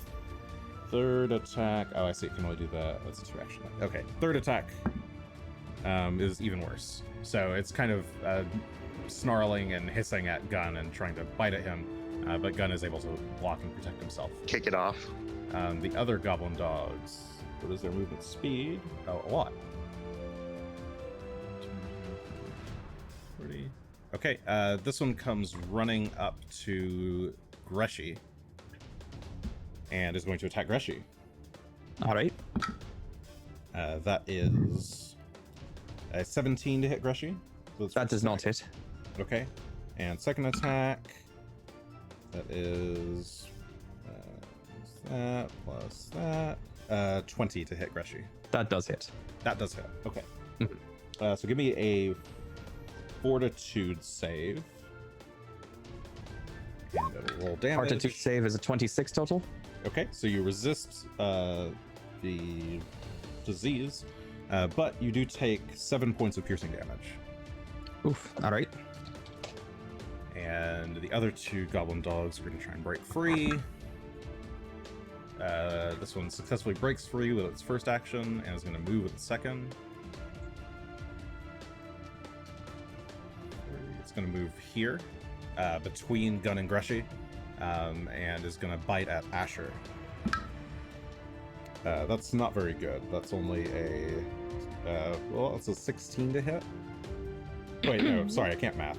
third attack. Oh, I see. It can only do that. That's two action. Okay. Third attack is even worse. So it's kind of snarling and hissing at Gunn and trying to bite at him. But Gunn is able to block and protect himself. Kick it off. The other Goblin Dogs. What is their movement speed? Oh, a lot. 40. Okay, this one comes running up to Greshy and is going to attack Greshy. All right. That is a 17 to hit Greshy. So that's That first does not attack. hit. Okay, and second attack. That is that plus that. 20 to hit Greshy. That does hit. That does hit. Okay. Mhm. So give me a Fortitude save. And it'll roll damage. Fortitude save is a 26 total. Okay, so you resist the disease, but you do take 7 points of piercing damage. Oof. All right. And the other two Goblin Dogs are going to try and break free. This one successfully breaks free with its first action and is going to move with its second. It's going to move here between Gunn and Greshy and is going to bite at Asher. That's not very good. That's only a it's a 16 to hit. Wait, no, sorry, I can't math.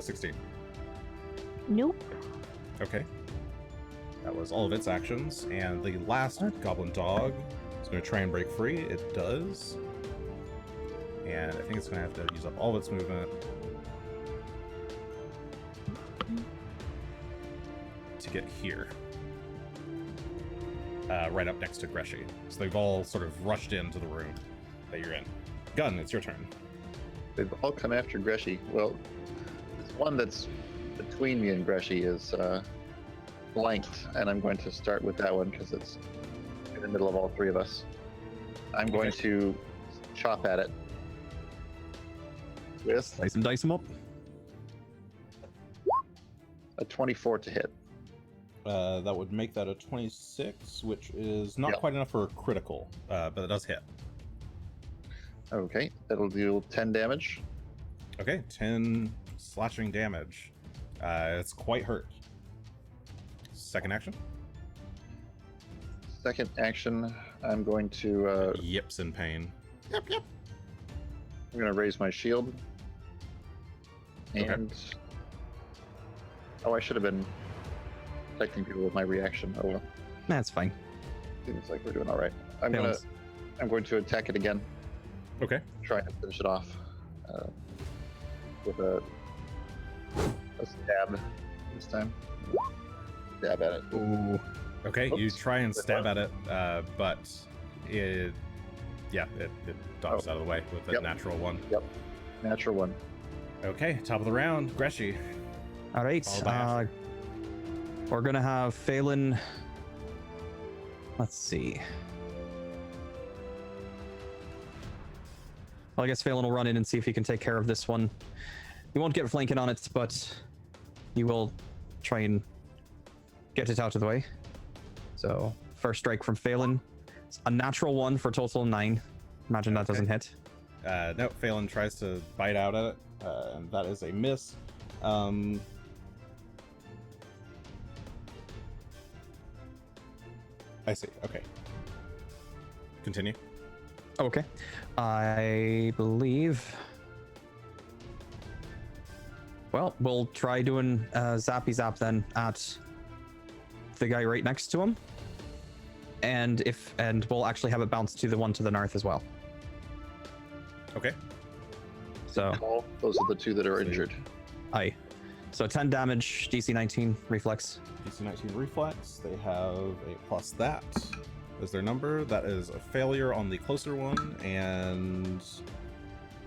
16. Nope. Okay. That was all of its actions. And the last goblin dog is going to try and break free. It does. And I think it's going to have to use up all of its movement to get here. Right up next to Greshy. So they've all sort of rushed into the room that you're in. Gunn, it's your turn. They've all come after Greshy. Well, this one that's between me and Greshy is blanked, and I'm going to start with that one because it's in the middle of all three of us. I'm going to chop at it with Dice them up. a 24 to hit. That would make that a 26, which is not Yep. quite enough for a critical, but it does hit. Okay, that'll do 10 damage. Okay, 10 slashing damage. It's quite hurt. Second action. Second action, I'm going to Yips in pain. I'm going to raise my shield. And oh, I should have been protecting people with my reaction. Oh well, That's fine. seems like we're doing all right. I'm Balance. going to attack it again. Okay. Try and finish it off with a stab this time. Stab at it. Ooh. Okay, you Oops. try and Wait, stab what? at it, but it dodges out of the way with a Yep. natural one. Natural one. Okay, top of the round, Greshy. All right. Followed by Asher. We're gonna have Phelan. Let's see. Well, I guess Phelan will run in and see if he can take care of this one. He won't get flanking on it, but he will try and get it out of the way. So, first strike from Phelan. It's a natural one for a total of 9. Imagine that doesn't hit. No, Phelan tries to bite out at it, and that is a miss. I see. Okay. Continue. Okay. I believe. Well, we'll try doing zappy zap then at the guy right next to him. And we'll actually have it bounce to the one to the north as well. Okay. So All those are the two that are injured. aye. So 10 damage, DC 19 reflex. DC 19 reflex. They have a plus that as their number. That is a failure on the closer one and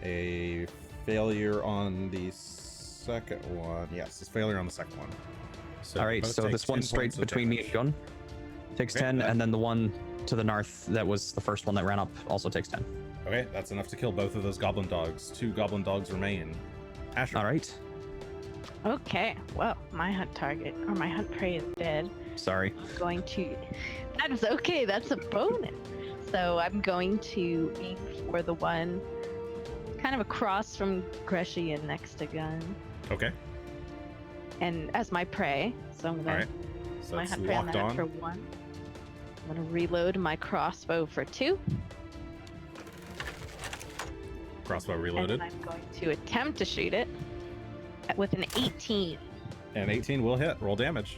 a failure on the second one. Yes, it's failure on the second one. So All right, both so take this 10 one's straight points of between me damage. and Gunn. Takes Okay, 10, that- and then the one to the north that was the first one that ran up also takes 10. Okay, that's enough to kill both of those goblin dogs. 2 goblin dogs remain. Asher. All right. Okay, well, my hunt target, or my hunt prey is dead. Sorry. I'm going to... That's okay, that's a bonus. So I'm going to aim for the one kind of across from Greshy and next to Gunn. Okay. And as my prey, so I'm All gonna right. So my it's hunt prey on locked that on. for 1. I'm gonna reload my crossbow for 2. Crossbow And reloaded. then I'm going to attempt to shoot it with an 18. And 18 will hit. Roll damage.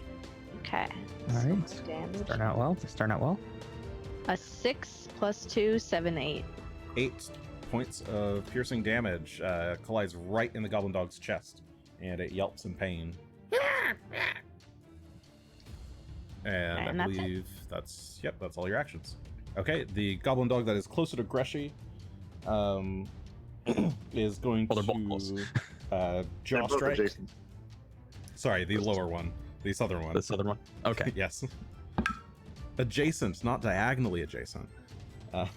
Okay. All so right. much damage. Starting out well. Starting out well. A 6 plus 2, 7, 8. 8 points of piercing damage. Collides right in the goblin dog's chest. And it yelps in pain. And And I that's it. believe that's all your actions. Okay, the goblin dog that is closer to Greshy is going Well, they're both close. to They're jaw both strike. adjacent. Sorry, the lower one. The southern one. The southern one. Okay. Yes. Adjacent, not diagonally adjacent. That's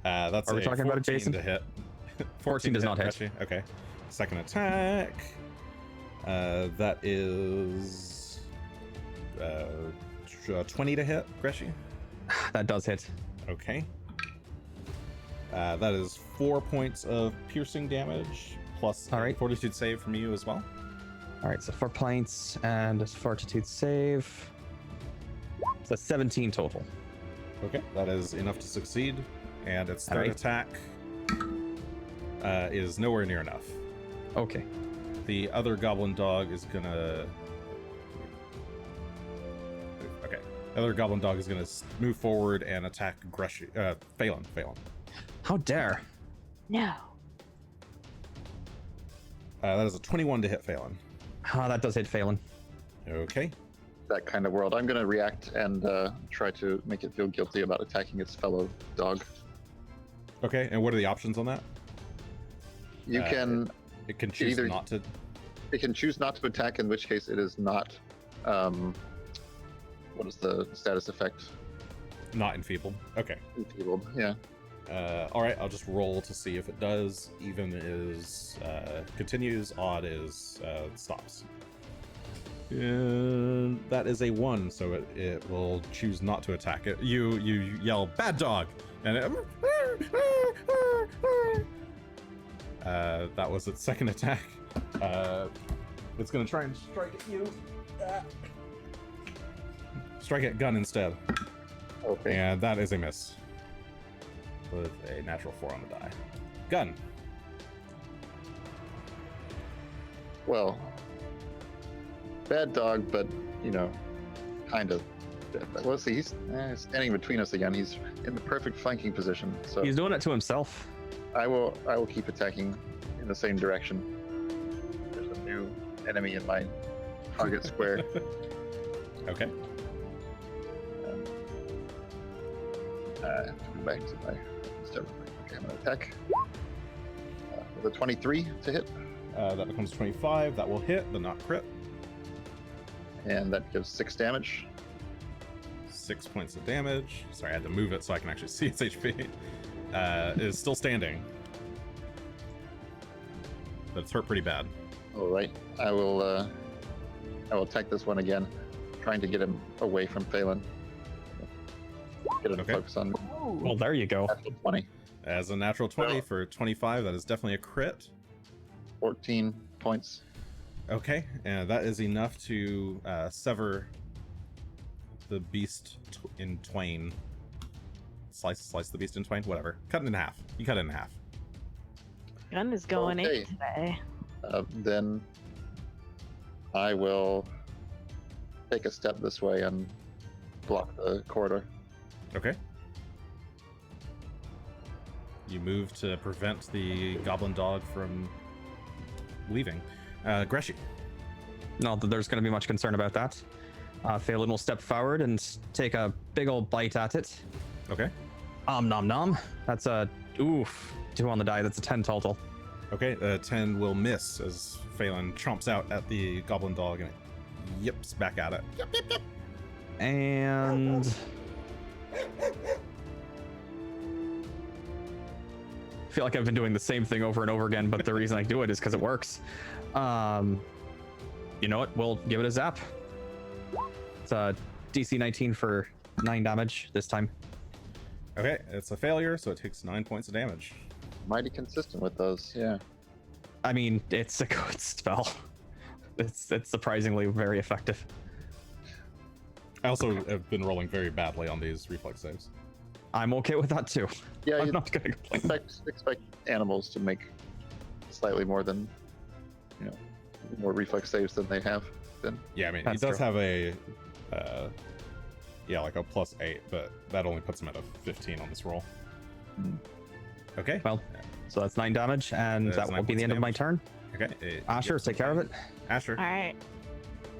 Are we a talking about 14 adjacent? to hit. 14 does to not hit. Greshy. Okay. Second attack. That is 20 to hit, Greshy. That does hit. Okay. That is 4 points of piercing damage, plus All a right. fortitude save from you as well. All right, so 4 points and a fortitude save. So 17 total. Okay, that is enough to succeed, and its All third right. attack is nowhere near enough. Okay. The other goblin dog is gonna The other goblin dog is going to move forward and attack Greshy. Phelan. How dare? No. That is a 21 to hit Phelan. That does hit Phelan. Okay. That kind of world. I'm going to react and try to make it feel guilty about attacking its fellow dog. Okay, and what are the options on that? You can. It can choose either- not to. It can choose not to attack, in which case it is not. What is the status effect? Not enfeebled. Okay. Enfeebled. Yeah. All right, I'll just roll to see if it does. Even is continues. Odd is stops. That is a 1, so it will choose not to attack it. You yell bad dog, and it, that was its second attack. It's gonna try and strike at you. Strike at Gunn instead. Okay. And that is a miss. With a natural 4 on the die. Gunn. Well, bad dog, but kind of. Let's see. He's standing between us again. He's in the perfect flanking position. So He's doing it to himself. I will keep attacking in the same direction. There's a new enemy in my target square. Okay. Go back to my stuff. Okay, I'm gonna attack with a 23 to hit, That becomes 25. That will hit, but not crit. and that gives 6 damage. 6 points of damage. Sorry, I had to move it so I can actually see its HP. It is still standing. But it's hurt pretty bad. All right, I will attack this one again, trying to get him away from Phelan. Get him Okay. to focus on Well, there you go. natural 20, As a natural 20 Well- for 25, that is definitely a crit. 14 points. Okay, and that is enough to sever the beast in twain. Slice the beast in twain? Whatever. Cut it in half. You cut it in half. Gun is going Okay. in today. Then I will take a step this way and block the corridor. Okay. You move to prevent the goblin dog from leaving. Greshy. Not that there's going to be much concern about that. Phelan will step forward and take a big old bite at it. Okay. Nom nom. That's a 2 on the die. That's a 10 total. Okay, 10 will miss as Phelan chomps out at the goblin dog and it yips back at it. And I feel like I've been doing the same thing over and over again, but the reason I do it is because it works. You know what? We'll give it a zap. It's a DC 19 for 9 damage this time. Okay, it's a failure, so it takes 9 points of damage. Mighty consistent with those, yeah. I mean, it's a good spell. It's surprisingly very effective. I also have been rolling very badly on these reflex saves. I'm okay with that too. Yeah, I'm you not gonna complain. expect animals to make slightly more than, more reflex saves than they have been. Yeah, I mean, That's he does true. have a, like a +8, but that only puts him at a 15 on this roll. Okay. Well, so that's 9 damage, and That's that 9 will be the points end of of my damage. turn. Okay. Asher, take care of it. Asher. All right.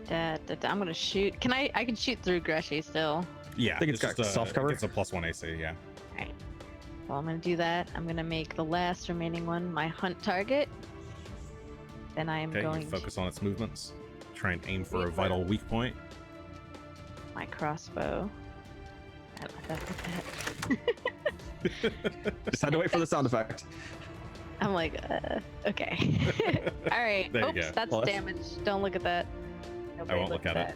I'm gonna shoot. I can shoot through Greshy still. Yeah, I think it's got just soft cover. It's a +1 AC, yeah. Well, I'm gonna do that. I'm gonna make the last remaining one my hunt target. Then I am Okay, going you focus on its movements. Try and aim for a Wait for vital weak point. to my crossbow. Just had to wait for the sound effect. I'm like, okay. All right. There you Oops, go. that's Well, damage. Don't look at that. Nobody won't look at it.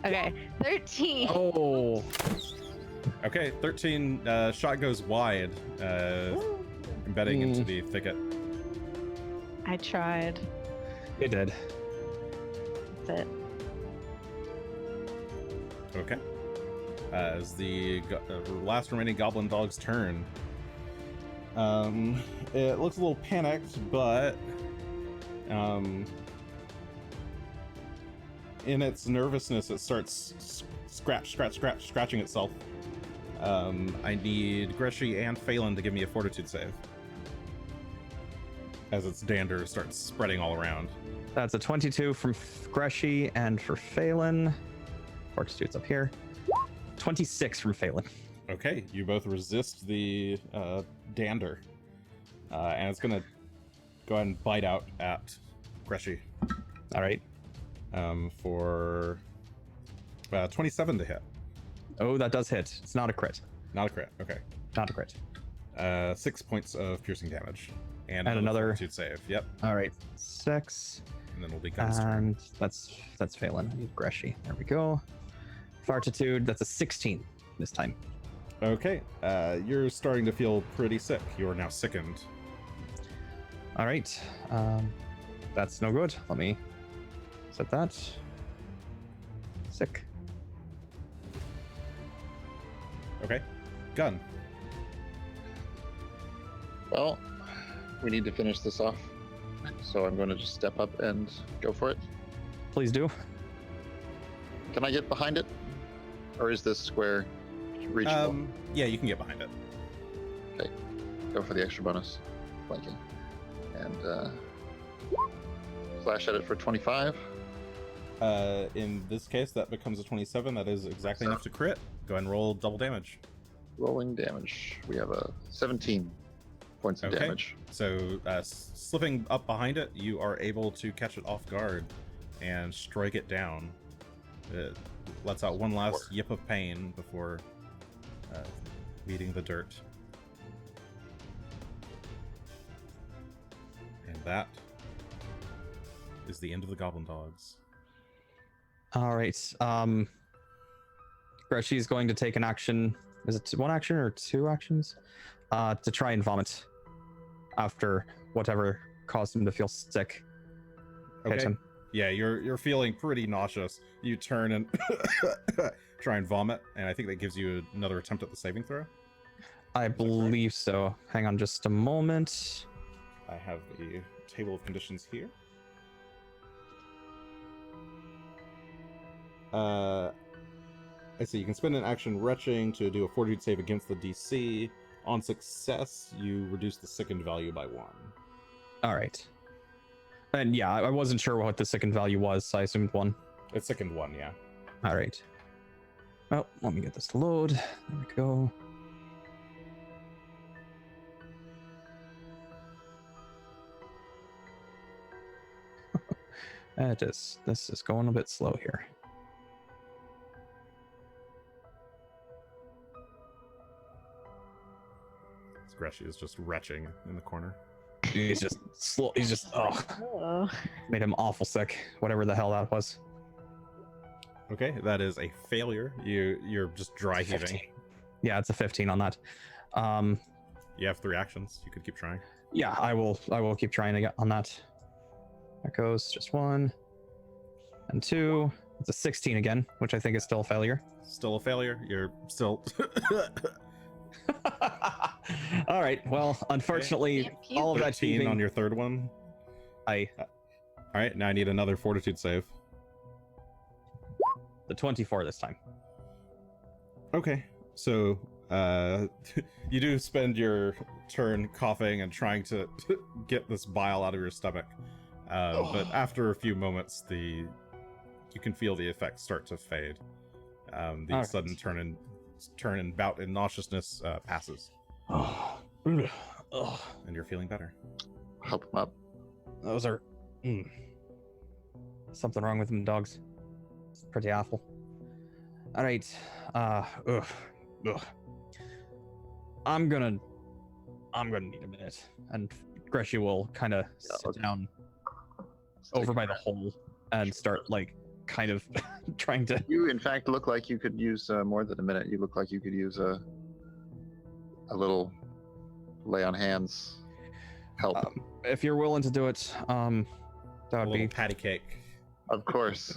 that. Okay, 13. Oh, Okay, 13 shot goes wide, embedding into the thicket. I tried. it did. That's it. Okay. As the last remaining goblin dog's turn. It looks a little panicked, but in its nervousness, it starts scratching itself. I need Greshy and Phelan to give me a fortitude save. As its dander starts spreading all around. That's a 22 from Greshy, and for Phelan, fortitude's up here. 26 from Phelan. Okay, you both resist the dander. And it's gonna go ahead and bite out at Greshy. All right. For 27 to hit. Oh, that does hit. It's not a crit. Not a crit, okay. Not a crit. 6 points of piercing damage. And another fortitude save, yep. All right, 6. And then we'll be Gunn's turn. And that's Phelan. I need Greshy. There we go. Fortitude, that's a 16 this time. Okay, you're starting to feel pretty sick. You are now sickened. All right. That's no good. Let me set that. Sick. Okay, Gunn. Well, we need to finish this off, so I'm going to just step up and go for it. Please do. Can I get behind it, or is this square reachable? Yeah, you can get behind it. Okay, go for the extra bonus, flanking, and slash at it for 25. In this case, that becomes a 27. That is exactly enough to crit. Go ahead and roll double damage. Rolling damage. We have a 17 points of damage. So, slipping up behind it, you are able to catch it off guard and strike it down. It lets out one last yip of pain before meeting the dirt. And that is the end of the Goblin Dogs. All right. Greshy's going to take an action. Is it one action or two actions? To try and vomit after whatever caused him to feel sick. Hit him. Yeah, you're feeling pretty nauseous. You turn and try and vomit, and I think that gives you another attempt at the saving throw. I believe so. Hang on just a moment. I have the table of conditions here. I see. You can spend an action retching to do a fortitude save against the DC. On success, you reduce the sickened value by 1. All right. And yeah, I wasn't sure what the sickened value was, so I assumed 1. It's sickened 1, yeah. All right. Well, let me get this to load. There we go. This is going a bit slow here. Greshy is just retching in the corner. He's just slow. He's just Oh. made him awful sick. Whatever the hell that was. Okay, that is a failure. You're just dry heaving. 15. Yeah, it's a 15 on that. You have 3 actions. You could keep trying. Yeah, I will keep trying to get on that. There goes just 1 and 2. It's a 16 again, which I think is still a failure. Still a failure. You're still. All right. Well, unfortunately, all of that 13 heaving on your third one. All right, now I need another fortitude save. The 24 this time. Okay, so you do spend your turn coughing and trying to get this bile out of your stomach, but after a few moments, you can feel the effects start to fade. The sudden turn and bout in nauseousness passes, and you're feeling better. Help him up. Those are something wrong with them dogs. It's pretty awful. All right. I'm gonna need a minute, and Greshy will kind of sit down over by the hole and start like kind of trying to. You in fact look like you could use more than a minute. You look like you could use a little lay on hands help. If you're willing to do it, that would be patty cake. Of course.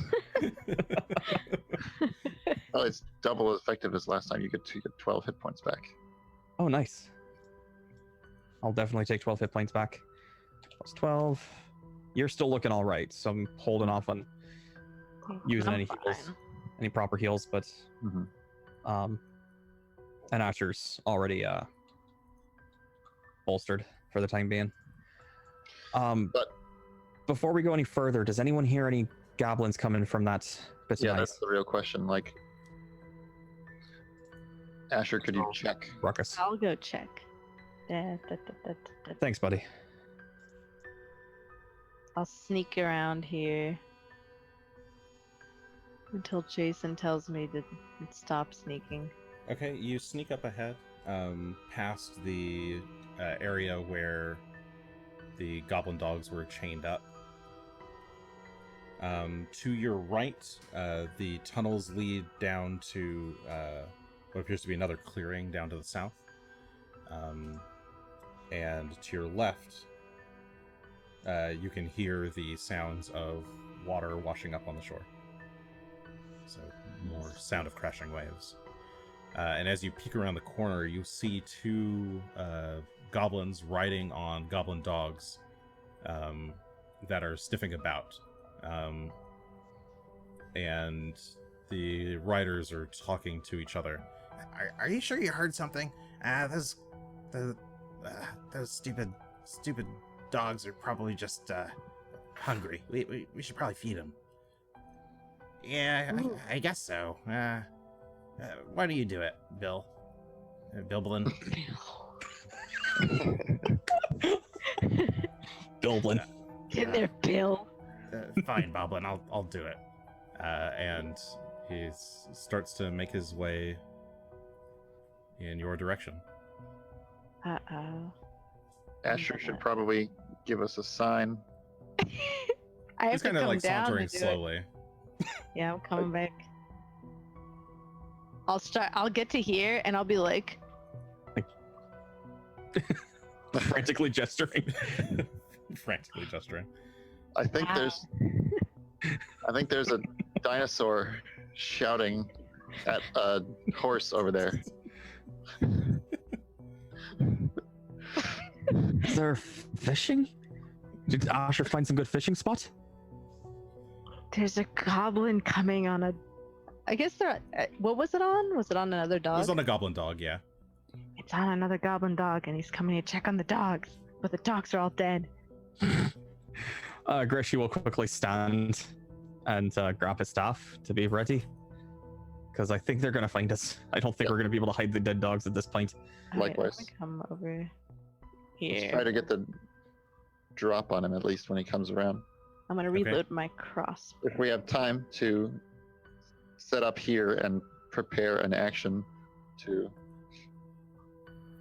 Well, it's double as effective as last time. You get 12 hit points back. Oh, nice. I'll definitely take 12 hit points back. Plus 12. You're still looking all right, so I'm holding off on using I'm any heals, fine. any proper heals, but Mhm. and Asher's already bolstered for the time being. But Before we go any further, does anyone hear any goblins coming from that bit of yeah, night? that's the real question. Like, Asher, could you check? Ruckus. I'll go check. Thanks, buddy. I'll sneak around here until Jason tells me to stop sneaking. Okay, you sneak up ahead, past the area where the goblin dogs were chained up. To your right, the tunnels lead down to what appears to be another clearing down to the south. And to your left, you can hear the sounds of water washing up on the shore. So more sound of crashing waves. And as you peek around the corner, you see two goblins riding on goblin dogs that are sniffing about. And the riders are talking to each other. Are you sure you heard something? Those stupid dogs are probably just hungry. We should probably feed them. Yeah, I guess so. Why don't you do it, Bill? Bilblin? Bilblin. Get there, Bill. Fine, Boblin, I'll do it. And he starts to make his way in your direction. Uh-oh. Asher should probably give us a sign. I have He's to kind of come like down sauntering to do it. slowly. Yeah, I'm coming back. I'll get to here and I'll be like, Frantically gesturing. Frantically gesturing. I think "Ah." there's a dinosaur shouting at a horse over there. Is there fishing? Did Asher find some good fishing spot? There's a goblin coming on a. I guess they're. What was it on? Was it on another It dog? was on a goblin dog, yeah. It's on another goblin dog, and he's coming to check on the dogs. But the dogs are all dead. Greshy will quickly stand and grab his staff to be ready. Because I think they're going to find us. I don't think we're going to be able to hide the dead dogs at this point. Alright, Likewise. let me come over Let's here. try to get the drop on him at least when he comes around. I'm gonna Okay. reload my cross. If we have time to set up here and prepare an action to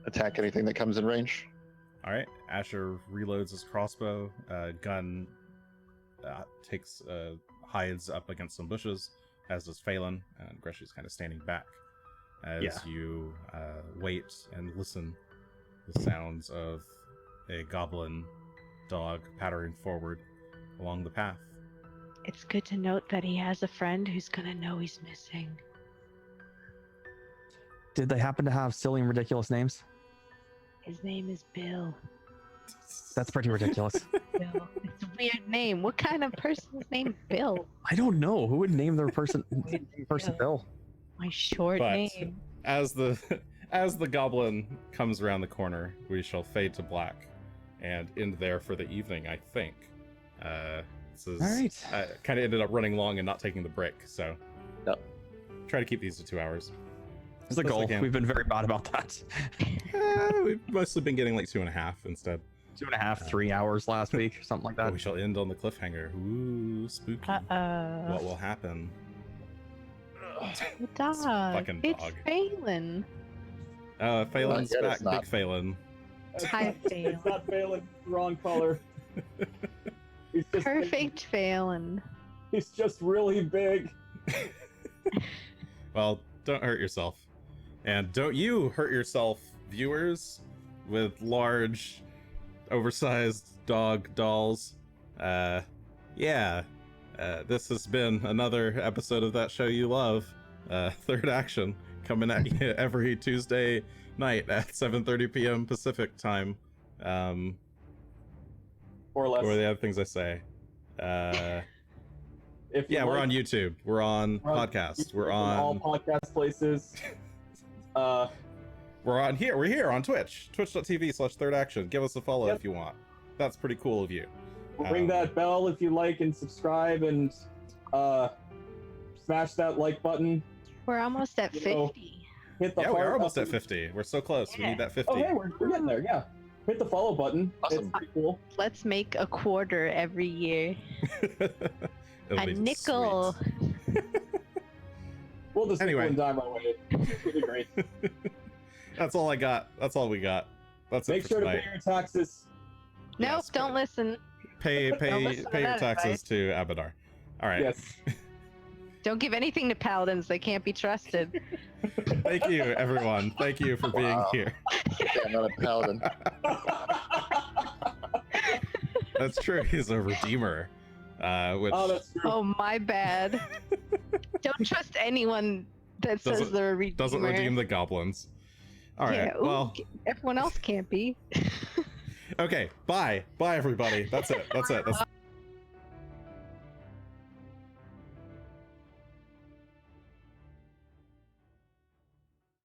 attack anything that comes in range. All right. Asher reloads his crossbow. Gunn hides up against some bushes, as does Phelan, and Greshy's kind of standing back as you wait and listen. The sounds of a goblin dog pattering forward along the path. It's good to note that he has a friend who's gonna know he's missing. Did they happen to have silly and ridiculous names? His name is Bill. That's pretty ridiculous. Bill. It's a weird name. What kind of person's named Bill? I don't know. Who would name their person Bill? My short But- name. As the goblin comes around the corner, we shall fade to black and end there for the evening, I think. This is All right. kind of ended up running long and not taking the break, so Yep. try to keep these to 2 hours. It's the As best I goal. can. We've been very bad about that. We've mostly been getting like 2.5 instead. 2.5, 3 hours last week or something like But that. we shall end on the cliffhanger. Ooh, spooky. Uh-oh. What will happen? The dog. fucking It's dog. Phelan. Phelan's Not yet, back. it's not. Big Phelan. Hi, Phelan. It's not Phelan. Wrong color. He's just Perfect Phelan. He's just really big. Well, don't hurt yourself. And don't you hurt yourself, viewers, with large, oversized dog dolls. This has been another episode of That Show You Love. Third Action, coming at you every Tuesday night at 7:30 p.m. Pacific time. Or less. What are the other things I say? If you we're like, on YouTube. We're on podcast. We're all on. podcast places. We're on here. We're here on Twitch. Twitch.tv/Third Action. Give us a follow Yep. if you want. That's pretty cool of you. Ring that bell if you like, and subscribe, and smash that like button. We're almost at You know, 50. Hit the Yeah, heart we're almost at button. 50. We're so close. We Yeah. need that 50. Oh, hey, we're getting there. Yeah, hit the follow button. Awesome. It's pretty cool. Let's make a quarter every year. It'll A be nickel. sweet. We'll just Anyway. nickel and dime our way. It'll be great. That's all I got. That's all we got. That's Make it for sure to tonight. pay your taxes. Nope, Yes, don't listen. Pay Don't listen to your that taxes to Abadar. All right. Yes. Don't give anything to paladins. They can't be trusted. Thank you, everyone. Thank you for being Wow. here. Okay, I'm not a paladin. That's true. He's a redeemer. Which Oh, that's true. Oh, my bad. Don't trust anyone that says Doesn't- they're a redeemer. doesn't redeem the goblins. All right. Yeah, ooh, Well, everyone else can't be. okay. Bye. Bye, everybody. That's it. That's it. That's